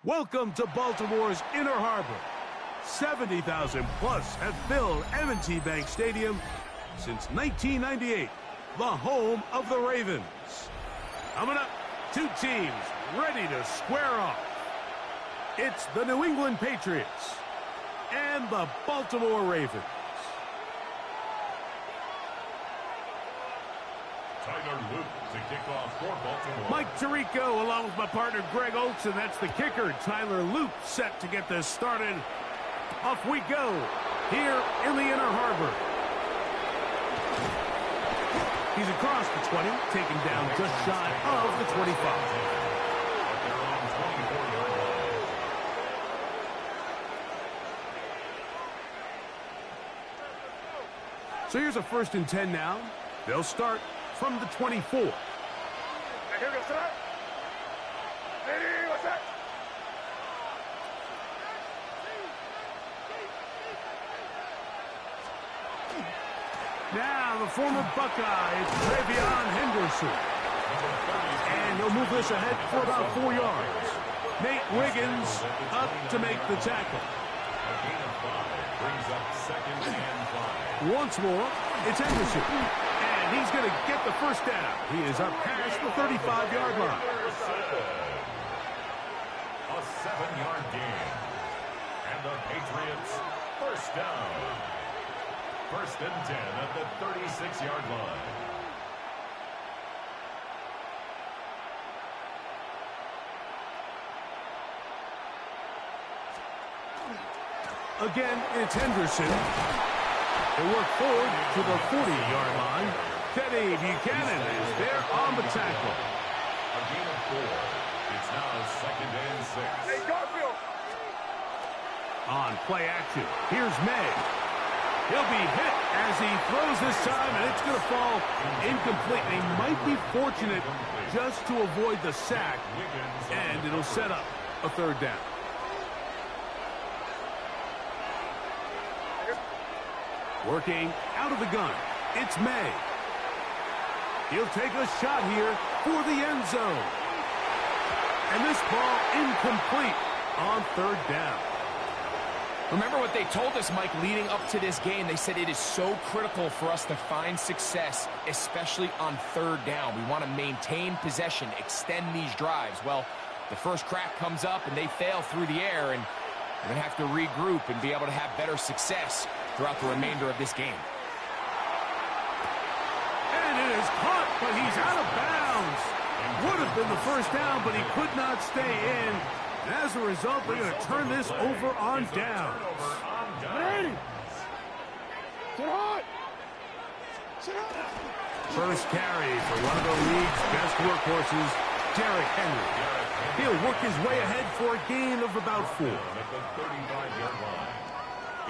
Welcome to Baltimore's Inner Harbor. 70,000 plus have filled M&T Bank Stadium since 1998, the home of the Ravens. Coming up, two teams ready to square off. It's the New England Patriots and the Baltimore Ravens. Tyler Luke to kick off for Baltimore. Mike Tirico along with my partner Greg Oaks, and that's the kicker, Tyler Luke, set to get this started. Off we go here in the Inner Harbor. He's across the 20, taken down just shy of the 25. At their own 24-yard line. So here's a 1st and 10 now. They'll start from the 24. Here goes that. Hey, what's that? Now the former Buckeye, it's Trevion Henderson. And he'll move this ahead for about 4 yards. Nate Wiggins up to make the tackle. A gain of 5 brings up 2nd and 5. Once more, it's Henderson. And he's going to get the first down. He is up past the 35-yard line. good. A 7-yard gain. And the Patriots first down. 1st and 10 at the 36-yard line. Again, it's Henderson. They work forward to the 40-yard line. Teddy Buchanan is there on the tackle. A gain of 4. It's now 2nd and 6. Hey, Garfield. On play action, here's May. He'll be hit as he throws this time, and it's going to fall incomplete. They might be fortunate just to avoid the sack, and it'll set up a 3rd down. Working out of the gun, it's May. He'll take a shot here for the end zone. And this ball incomplete on 3rd down. Remember what they told us, Mike, leading up to this game. They said it is so critical for us to find success, especially on 3rd down. We want to maintain possession, extend these drives. Well, the first crack comes up and they fail through the air, and we're going to have to regroup and be able to have better success throughout the remainder of this game. And it is caught, but he's out of bounds. Would have been the 1st down, but he could not stay in. And as a result, they're going to turn this over on downs. First carry for one of the league's best workhorses, Derrick Henry. He'll work his way ahead for a gain of about 4. At the 35-yard line.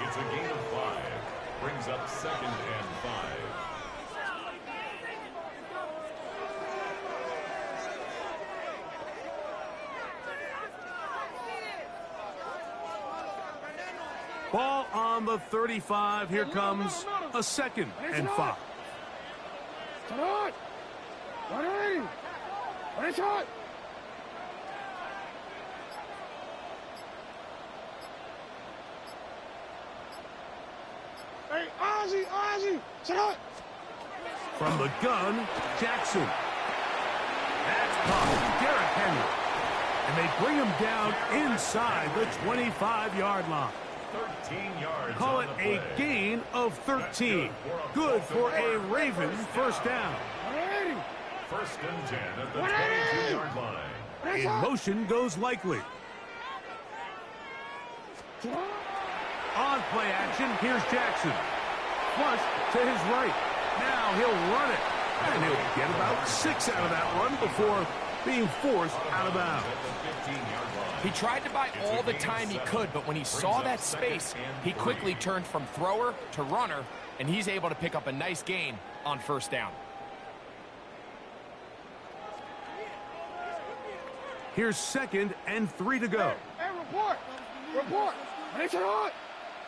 It's a gain of 5. Brings up 2nd and 5. Ball on the 35. Here comes a 2nd and 5. Hey, Ozzy, sit up. From the gun, Jackson. That's caught. Derrick Henry. And they bring him down inside the 25-yard line. 13 yards. Call it a gain of 13. Good for a Ravens 1st down. 1st and 10 at the 22-yard line. In motion goes Likely. On play action, here's Jackson. Flush to his right. Now he'll run it. And he'll get about 6 out of that run before being forced out of bounds. He tried to buy all the time he could, but when he saw that space, he quickly turned from thrower to runner, and he's able to pick up a nice gain on 1st down. Here's 2nd and 3 to go. Hey, report. What is it on?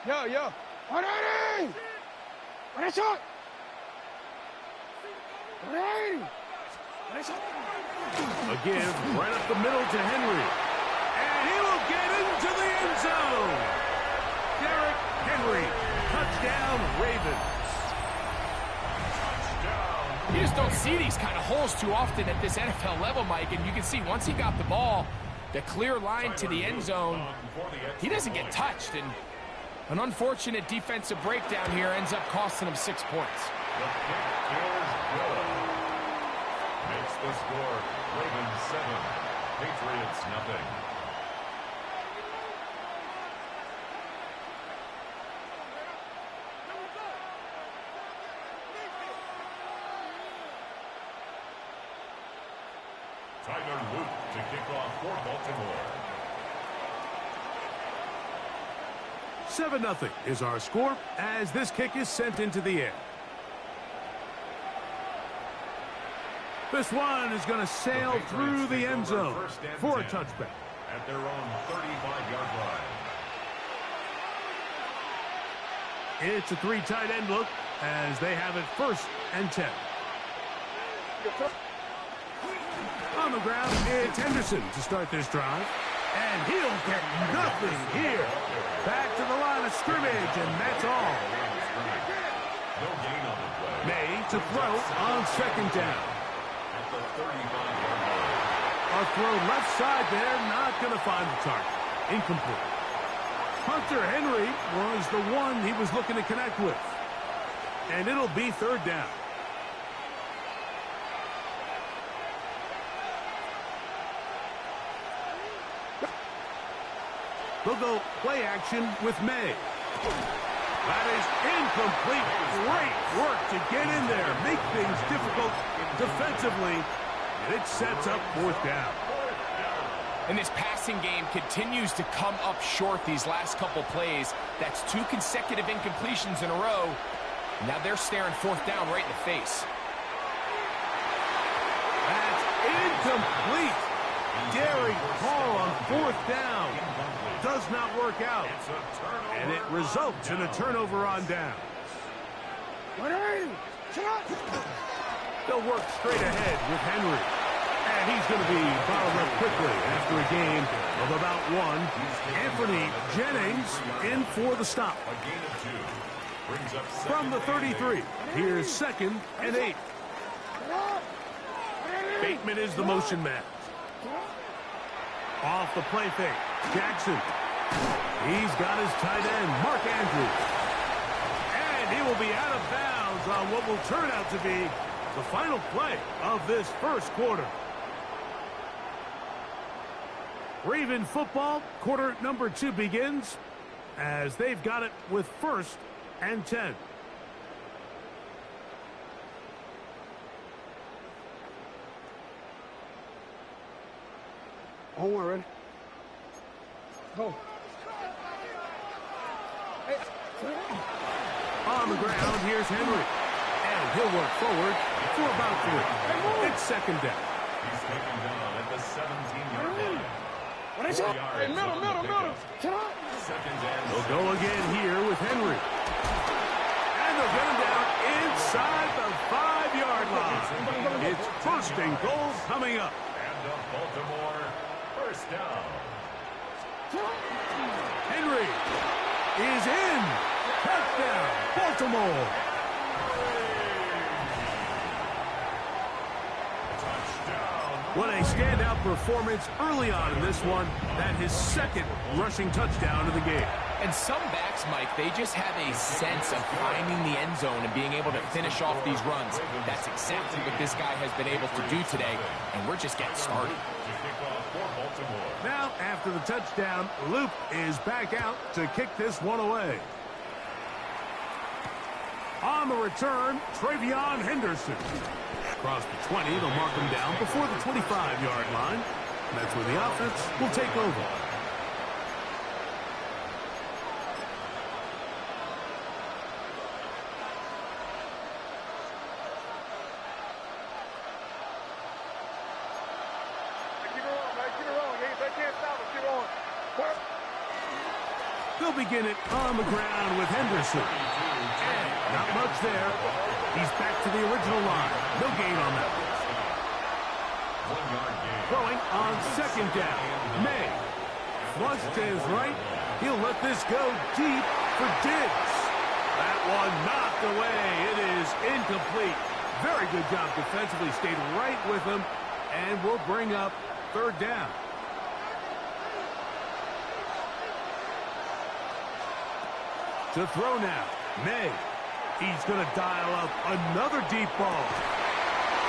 Yo. What are they? What is it? Again, right up the middle to Henry. And he will get into the end zone. Derrick Henry, touchdown Ravens. You just don't see these kind of holes too often at this NFL level, Mike, and you can see once he got the ball, the clear line to the end zone, he doesn't get touched, and an unfortunate defensive breakdown here ends up costing him 6 points. The kick is good. Makes the score Ravens 7, Patriots nothing. Tyler Luke to kick off for Baltimore. 7-0 is our score as this kick is sent into the air. This one is going to sail through the end zone for a touchback. At their own 35-yard line. It's a 3 tight end look as they have it 1st and 10. On the ground, it's Henderson to start this drive. And he'll get nothing here. Back to the line of scrimmage, and that's all. No gain on the play. May to throw on 2nd down. At the 35-yard line. A throw left side there, not going to find the target. Incomplete. Hunter Henry was the one he was looking to connect with. And it'll be third down. They'll go play action with May. That is incomplete. Great work to get in there, make things difficult defensively, and it sets up fourth down. And this passing game continues to come up short these last couple plays. That's 2 consecutive incompletions in a row. Now they're staring fourth down right in the face. That's incomplete. Daring call on fourth down. Does not work out. And it results in a turnover on downs. They'll work straight ahead with Henry. And he's going to be bottled up quickly after a gain of about 1. Anthony Jennings in for the stop. From the 33, here's 2nd and 8. Bateman is the motion man. Off the play fake. Jackson. He's got his tight end, Mark Andrews. And he will be out of bounds on what will turn out to be the final play of this first quarter. Raven football, quarter number 2 begins as they've got it with 1st and 10. Hold on, ready? Go. On the ground, here's Henry. And he'll work forward for about 3. It's 2nd down. He's taken down at the 17-yard line. What is it? Hey, middle. Get up. They'll go again here with Henry. And they'll get him down inside the 5-yard line. It's 1st and goal coming up. And the Baltimore first down. Henry is in. Touchdown, Baltimore. What a standout performance early on in this one. That his 2nd rushing touchdown of the game. And some backs, Mike, they just have a sense of finding the end zone and being able to finish off these runs. That's exactly what this guy has been able to do today, and we're just getting started. Now, after the touchdown, Luke is back out to kick this one away. On the return, Travion Henderson. Across the 20, they'll mark him down before the 25-yard line. And that's where the offense will take over. They'll begin it on the ground with Henderson. And not much there. He's back to the original line. No gain on that. Throwing on 2nd down. May. Flushed to his right. He'll let this go deep for Diggs. That one knocked away. It is incomplete. Very good job defensively. Stayed right with him. And will bring up 3rd down. To throw now. May. He's going to dial up another deep ball.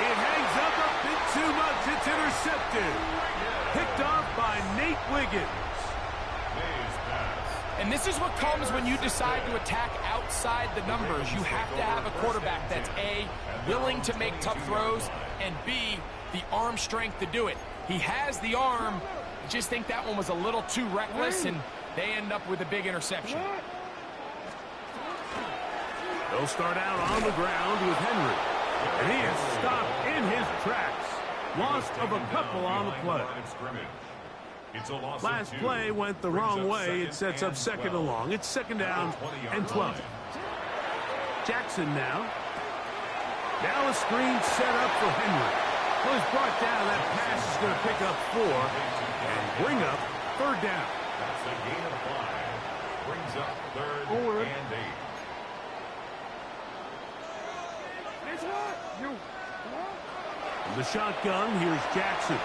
It hangs up a bit too much. It's intercepted. Picked off by Nate Wiggins. And this is what comes when you decide to attack outside the numbers. You have to have a quarterback that's A, willing to make tough throws, and B, the arm strength to do it. He has the arm. I just think that one was a little too reckless, and they end up with a big interception. They'll start out on the ground with Henry. And he is stopped in his tracks. Loss of a couple on the play. Last play went the wrong way. It sets up 2nd and long. It's 2nd down and 12. Jackson now. Now a screen set up for Henry. Well, he's brought down. That pass is going to pick up 4 and bring up 3rd down. That's a gain of 5. Brings up 3rd and 8. From the shotgun, here's Jackson.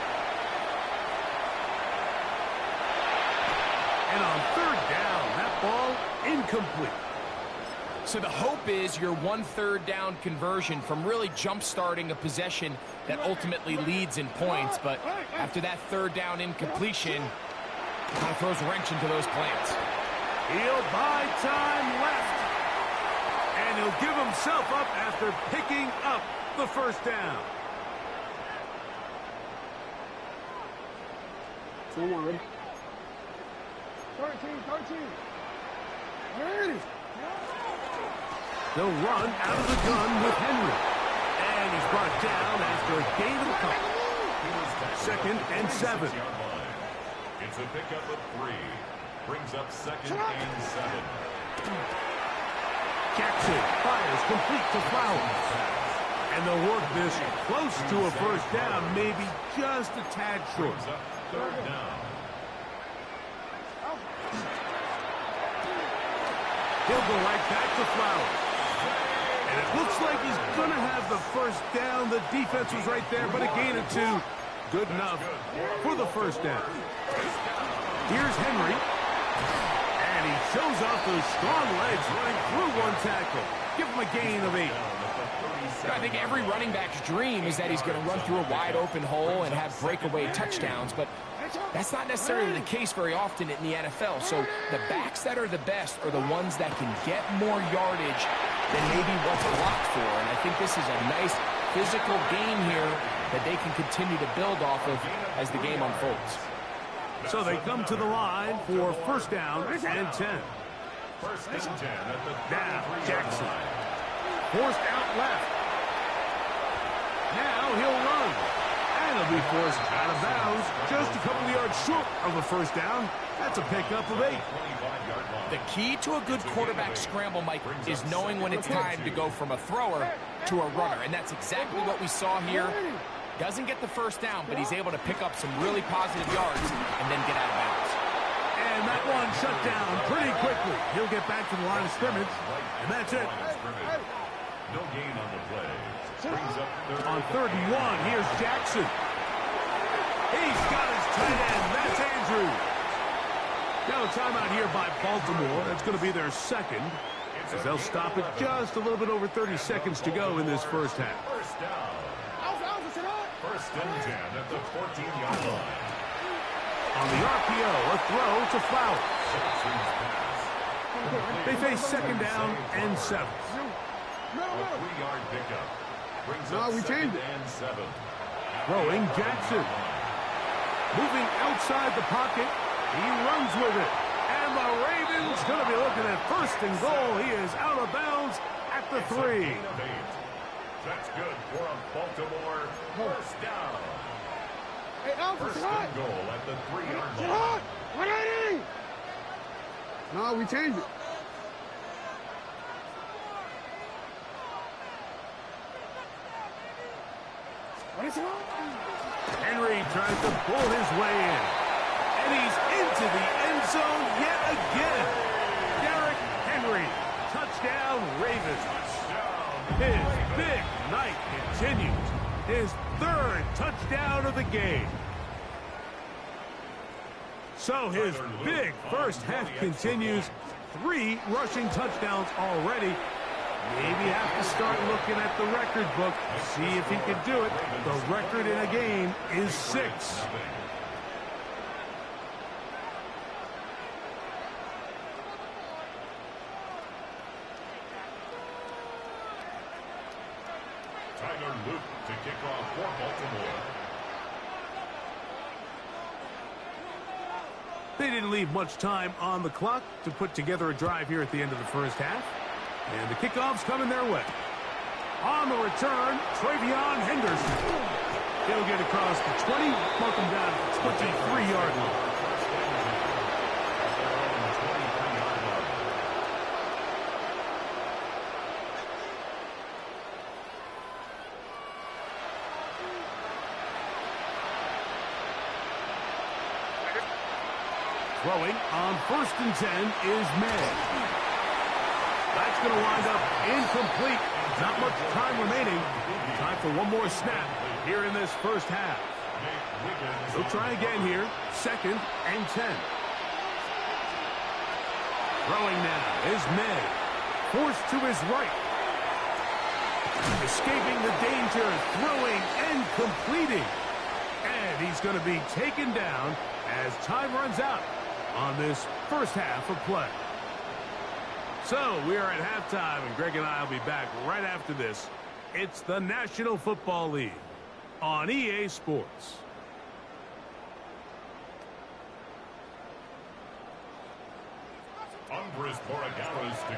third down. That ball incomplete. So the hope is your 1/3 down conversion from really jump-starting a possession that ultimately leads in points. But after that third down incompletion, kind of throws a wrench into those plans. He'll buy time left. And he'll give himself up after picking up the first down. Forward. 13. Ready. They'll run out of the gun with Henry. And he's brought down after a gain of a couple. 2nd and 7. It's a pickup of 3. Brings up 2nd and 7. Jackson fires complete to Flowers. And they'll work this close to a first down, maybe just a tad short. Brings up 3rd down. He'll go right back to Flowers. And it looks like he's going to have the first down. The defense was right there, but a gain of 2. Good enough for the first down. Here's Henry. And he shows off those strong legs running through one tackle. Give him a gain of 8. I think every running back's dream is that he's going to run through a wide open hole and have breakaway touchdowns, but that's not necessarily the case very often in the NFL. So the backs that are the best are the ones that can get more yardage than maybe what's blocked for. And I think this is a nice physical gain here that they can continue to build off of as the game unfolds. So they come to the line for first down and 10. First and 10 at the Now Jackson. Forced out left. Now he'll run. And he'll be forced out of bounds. Just a couple of yards short of a first down. That's a pickup of 8. The key to a good quarterback scramble, Mike, is knowing when it's time to go from a thrower to a runner. And that's exactly what we saw here. Doesn't get the first down, but he's able to pick up some really positive yards and then get out of bounds. And that one shut down pretty quickly. He'll get back to the line of scrimmage. And that's it. No gain on the play. Brings up On 3rd and 1, here's Jackson. He's got his tight end. That's Andrew. Now a timeout here by Baltimore. That's going to be their second, as they'll stop it just a little bit over 30 seconds to go in this first half. First down. First and 10 at the 14-yard line. On the RPO, a throw to Flowers. They face 2nd down and 7. A 3-yard pickup. Brings up 2nd and 7. Throwing Jackson. Moving outside the pocket. He runs with it. And the Ravens going to be looking at 1st and goal. He is out of bounds at the 3. That's good for a Baltimore first down. Hey, Alpha, First and goal at the 3-yard line. 180! No, we changed it. Henry tries to pull his way in. And he's into the end zone yet again. Derrick Henry. Touchdown, Ravens. His big night continues. His 3rd touchdown of the game. So his big first half continues. 3 rushing touchdowns already. Maybe have to start looking at the record book, see if he can do it. The record in a game is 6. Tyler Luke to kick off for Baltimore. They didn't leave much time on the clock to put together a drive here at the end of the first half. And the kickoff's coming their way. On the return, Travion Henderson. He'll get across the 20, mark him down at the 23-yard line. Throwing on 1st and 10 is May. That's going to wind up incomplete. Not much time remaining. Time for one more snap here in this first half. They'll try again here. 2nd and 10. Throwing now is May. Forced to his right. Escaping the danger, throwing and completing. And he's going to be taken down as time runs out on this first half of play. So we are at halftime, and Greg and I will be back right after this. It's the National Football League on EA Sports.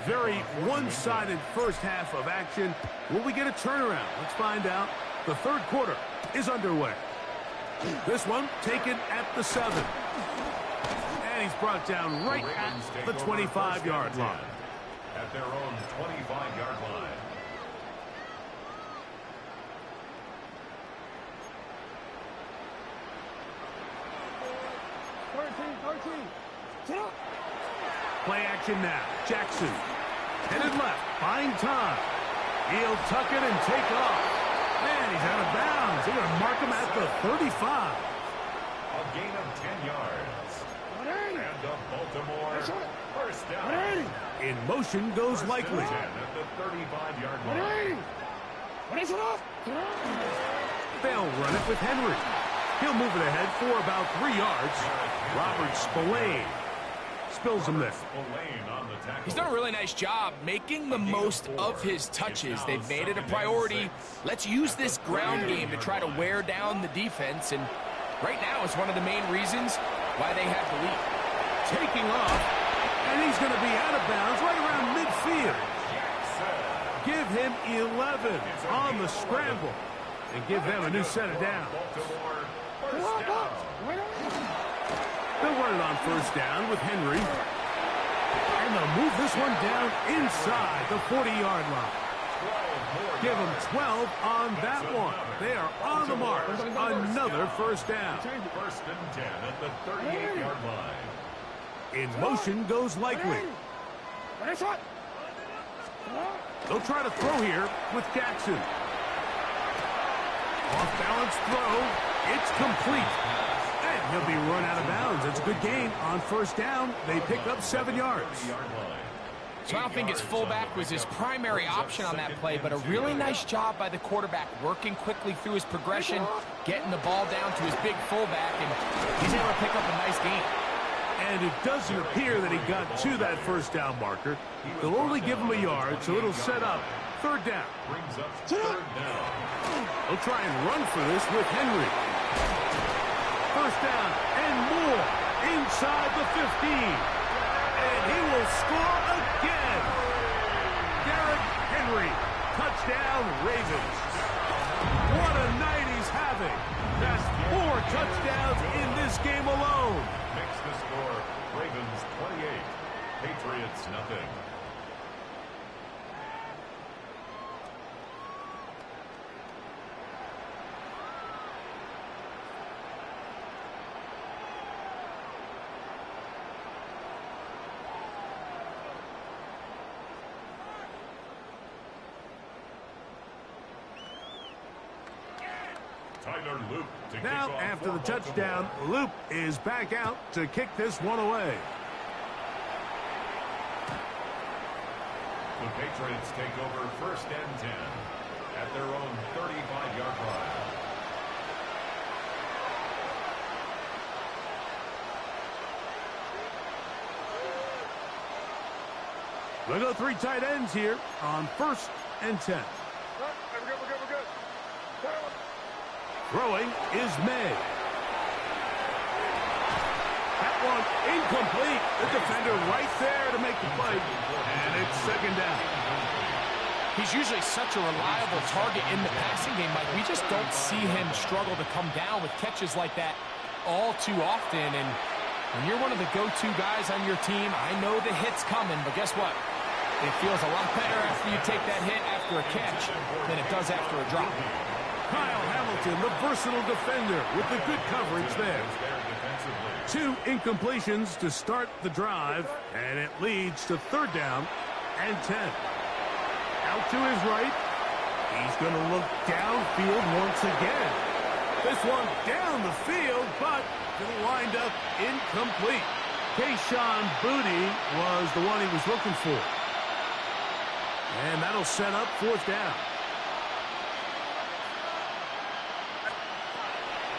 Very one-sided first half of action. Will we get a turnaround? Let's find out. The third quarter is underway. This one taken at the 7. And he's brought down right at the 25-yard line. At their own 25-yard line. Play action now. Jackson. Headed left. Buying time. He'll tuck it and take off. Man, he's out of bounds. They're going to mark him at the 35. A gain of 10 yards. And the Baltimore first down. In motion goes Likely. At the 35-yard line. They'll run it with Henry. He'll move it ahead for about 3 yards. Robert Spillane spills him there. He's done a really nice job making the most of his touches. They've made it a priority. Let's use this ground game to try to wear down the defense. And right now is one of the main reasons why they have the lead. Taking off, and he's going to be out of bounds right around midfield. Give him 11 on the scramble and give them a new set of downs. They'll run it on first down with Henry. And they'll move this one down inside the 40-yard line. Give them 12 on that one. They are on the mark. Another first down. First and 10 at the 38-yard line. In motion goes Likely. They'll try to throw here with Jackson. Off-balance throw. It's complete. And he'll be run out of bounds. It's a good gain on first down. They pick up 7 yards. So I don't think his fullback was his primary option on that play, but a really nice job by the quarterback working quickly through his progression, getting the ball down to his big fullback, and he's able to pick up a nice gain. And it doesn't appear that he got to that first down marker. They'll only give him a yard, so it'll set up third down. They'll try and run for this with Henry. First down and more inside the 15. And he will score again. Derrick Henry, touchdown Ravens. What a night he's having. That's 4 touchdowns in this game alone. Makes the score Ravens 28, Patriots nothing. Now, after the touchdown, Loop is back out to kick this one away. The Patriots take over first and 10 at their own 35-yard line. We'll go 3 tight ends here on first and 10. We're good. Throwing is May. That one incomplete. The defender right there to make the play. And it's second down. He's usually such a reliable target in the passing game, Mike. We just don't see him struggle to come down with catches like that all too often. And when you're one of the go-to guys on your team, I know the hit's coming, but guess what? It feels a lot better after you take that hit after a catch than it does after a drop. Kyle Hamilton, the versatile defender, with the good coverage there. 2 incompletions to start the drive, and it leads to third down and 10. Out to his right. He's going to look downfield once again. This one down the field, but going to wind up incomplete. Keyshawn Booty was the one he was looking for. And that'll set up 4th down.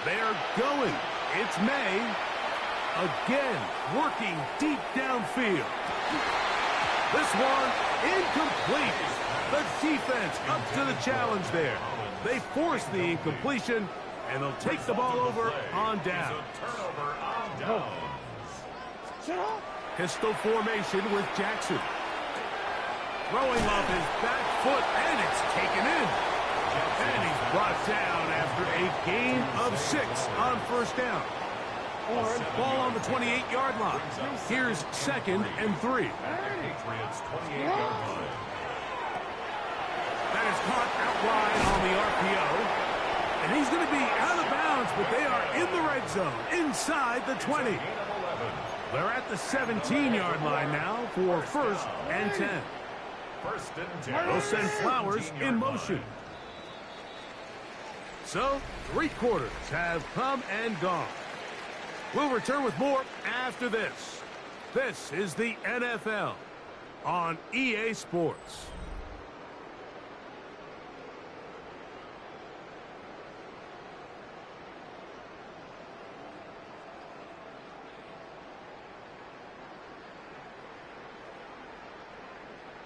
They're going. It's May. Again, working deep downfield. This one incomplete. The defense up to the challenge there. They force the incompletion, and they'll take the ball over on down. Pistol formation with Jackson. Throwing off his back foot, and it's taken in. And he's brought down after a gain of 6 on 1st down. Ball on the 28-yard line. Here's 2nd and 3. Patriots 28-yard line. That is caught out wide on the RPO. And he's going to be out of bounds, but they are in the red zone, inside the 20. They're at the 17-yard line now for 1st and 10. First and 10. They'll send Flowers in motion. So, 3 quarters have come and gone. We'll return with more after this. This is the NFL on EA Sports.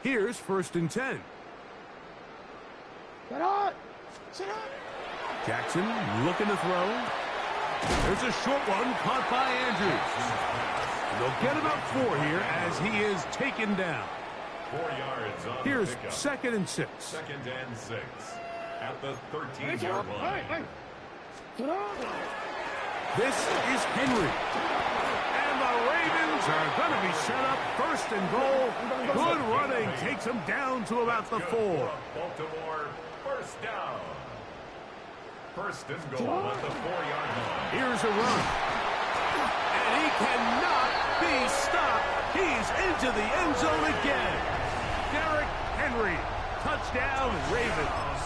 Here's 1st and 10. Jackson looking to throw. There's a short one caught by Andrews. They'll get about 4 here as he is taken down. 4 yards on Here's the pickup. 2nd and 6. 2nd and 6 at the 13-yard line. This is Henry. And the Ravens are going to be set up 1st and goal. Good running takes them down to about the 4. Baltimore, 1st down. 1st and goal at the 4-yard line. Here's a run. And he cannot be stopped. He's into the end zone again. Derrick Henry, touchdown Ravens.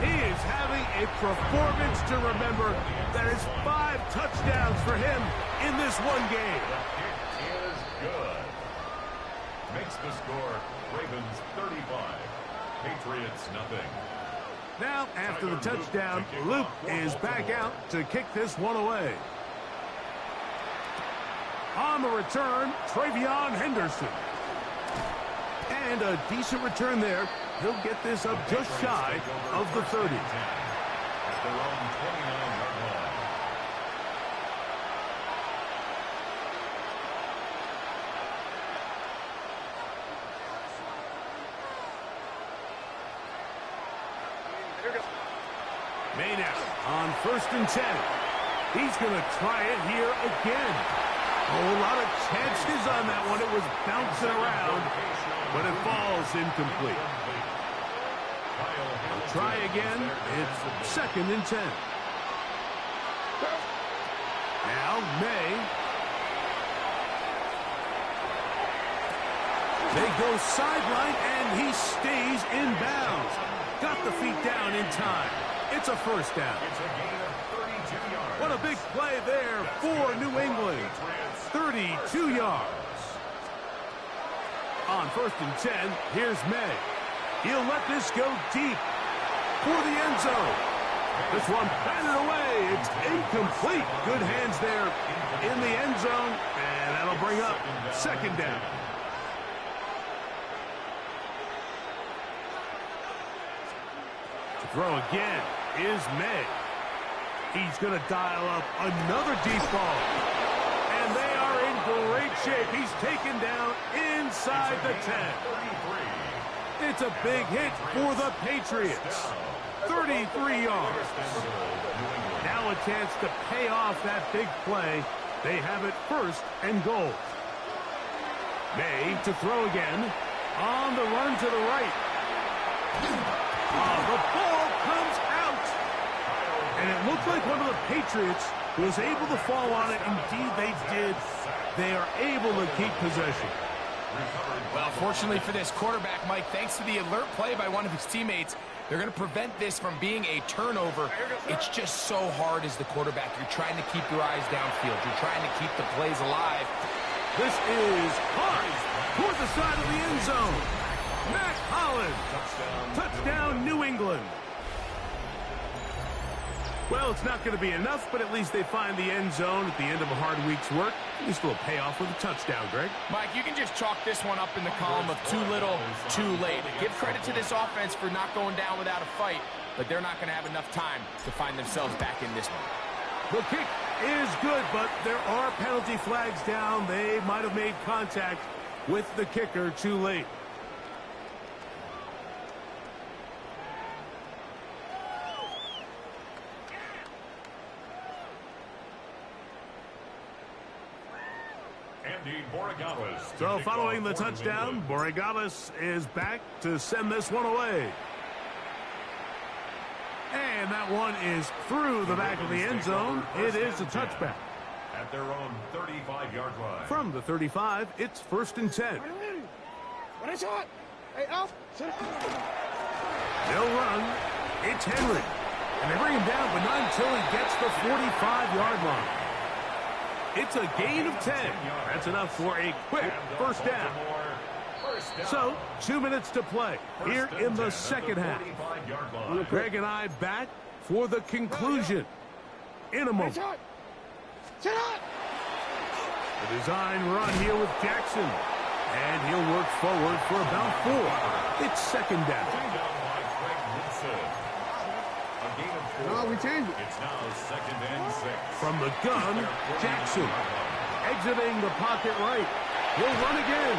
He is having a performance to remember. That is 5 touchdowns for him in this one game. It is good. Makes the score Ravens 35, Patriots nothing. Now, after the touchdown, Luke is back out to kick this one away. On the return, Travion Henderson. And a decent return there. He'll get this up just shy of the 30. At their own 29-yard line. Maynard on 1st and 10. He's going to try it here again. Oh, a lot of chances on that one. It was bouncing around, but it falls incomplete. They'll try again. It's 2nd and 10. Now May. They go sideline, and he stays in bounds. Got the feet down in time. It's a 1st down. It's a gain of 32 yards. What a big play there for New England. 32 yards. On 1st and 10, here's May. He'll let this go deep for the end zone. This one batted away. It's incomplete. Good hands there in the end zone, and that'll bring up 2nd down. To throw again is May. He's going to dial up another deep ball. And they are in great shape. He's taken down inside the 10. It's a big hit for the Patriots. 33 yards. Now a chance to pay off that big play. They have it 1st and goal. May to throw again. On the run to the right. The ball comes out. And it looked like one of the Patriots was able to fall on it. Indeed, they did. They are able to keep possession. Well, fortunately for this quarterback, Mike, thanks to the alert play by one of his teammates, they're going to prevent this from being a turnover. It's just so hard as the quarterback. You're trying to keep your eyes downfield. You're trying to keep the plays alive. This is hard toward the side of the end zone. Matt Holland. Touchdown, New England. Well, it's not going to be enough, but at least they find the end zone at the end of a hard week's work. At least a little payoff with a touchdown, Greg. Mike, you can just chalk this one up in the column of too little, too late. Give credit to this offense for not going down without a fight, but they're not going to have enough time to find themselves back in this one. The kick is good, but there are penalty flags down. They might have made contact with the kicker too late. So following the touchdown, Borregales is back to send this one away. And that one is through the back of the end zone. It is a touchback. At their own 35-yard line. From the 35, it's 1st and 10. They'll run. It's Henry. And they bring him down, but not until he gets the 45-yard line. It's a gain of 10. That's enough for a quick first down. So, 2 minutes to play here in the second half. Greg and I back for the conclusion in a moment. The design run here with Jackson. And he'll work forward for about 4. It's second down. No, we changed it. It's now 2nd and 6. From the gun, Jackson. Exiting the pocket right. He'll run again.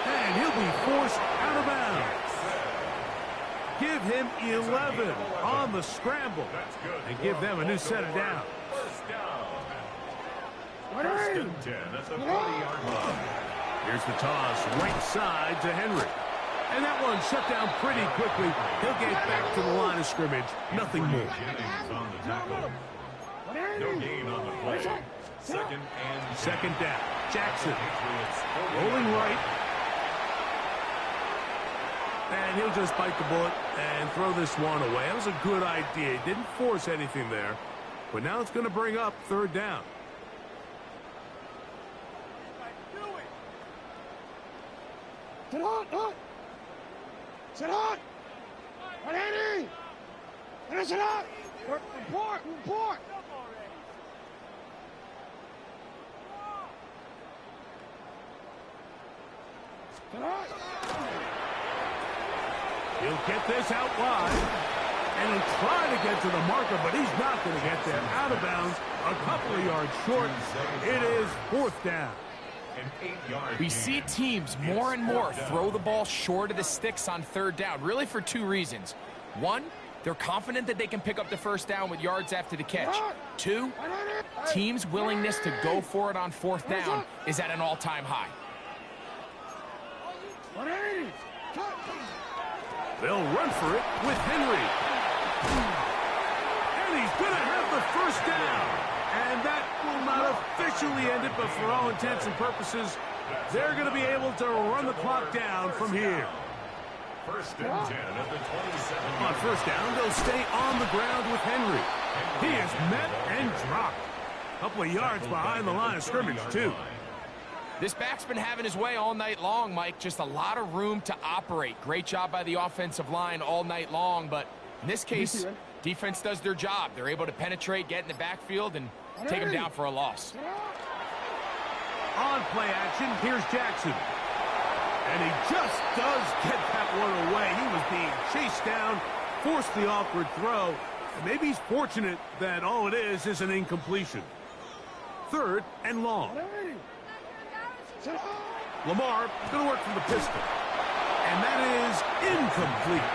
And he'll be forced out of bounds. Give him 11 on the scramble. And give them a new set of downs. First down. 1st and 10 at the 40-yard line. Here's the toss right side to Henry. And that one shut down pretty quickly. He'll get back to the line of scrimmage. Nothing more. On the tackle. No gain on the play. Second down. Jackson. Rolling right. And he'll just bite the bullet and throw this one away. That was a good idea. He didn't force anything there. But now it's going to bring up 3rd down. Sit on. Sit on. Ready? And sit on. Report. He'll get this out wide. And he'll try to get to the marker, but he's not going to get there. Out of bounds, a couple of yards short. It is 4th down. We see teams more and more throw the ball short of the sticks on 3rd down, really for 2 reasons. 1, they're confident that they can pick up the first down with yards after the catch. 2, teams' willingness to go for it on 4th down is at an all-time high. They'll run for it with Henry. And he's going to have the first down. And that will not officially end it, but for all intents and purposes, they're going to be able to run the clock down from here. 1st and 10 at the 27. On 1st down, they'll stay on the ground with Henry. He is met and dropped. A couple of yards behind the line of scrimmage, too. This back's been having his way all night long, Mike. Just a lot of room to operate. Great job by the offensive line all night long, but in this case, defense does their job. They're able to penetrate, get in the backfield, and take him down for a loss. On play action, here's Jackson. And he just does get that one away. He was being chased down, forced the awkward throw. And maybe he's fortunate that all it is an incompletion. 3rd and long. Lamar is going to work from the pistol. And that is incomplete.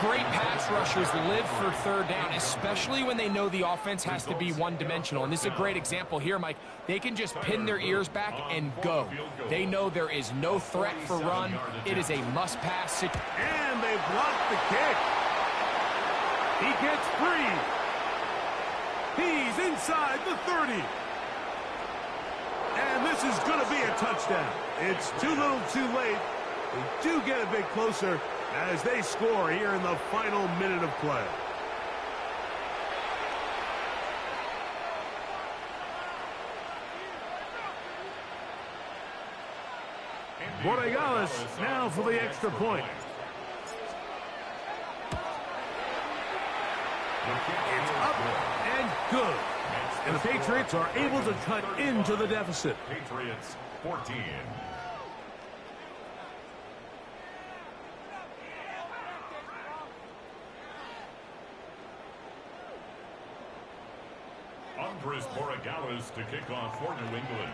Great pass rushers live for 3rd down, especially when they know the offense has to be one-dimensional. And this is a great example here, Mike. They can just pin their ears back and go. They know there is no threat for run. It is a must-pass. And they block the kick. He gets free. He's inside the 30. And this is going to be a touchdown. It's too little too late. They do get a bit closer as they score here in the final minute of play. Borregales now for the extra point. It's up and good. And the Patriots are able to cut into the deficit. Patriots 14. Andres Borregales to kick off for New England.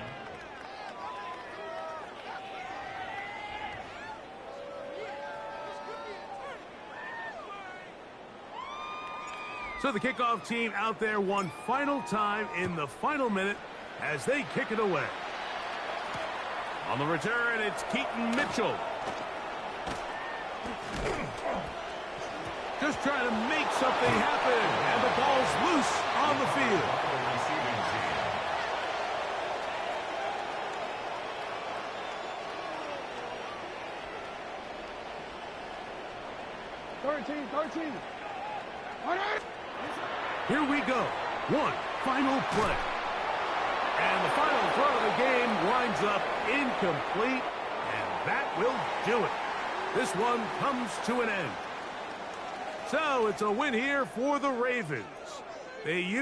So the kickoff team out there one final time in the final minute as they kick it away. On the return, it's Keaton Mitchell. Just trying to make something happen, and the ball's loose on the field. 13. Here we go. One final play. And the final throw of the game winds up incomplete, and that will do it. This one comes to an end. So it's a win here for the Ravens. They use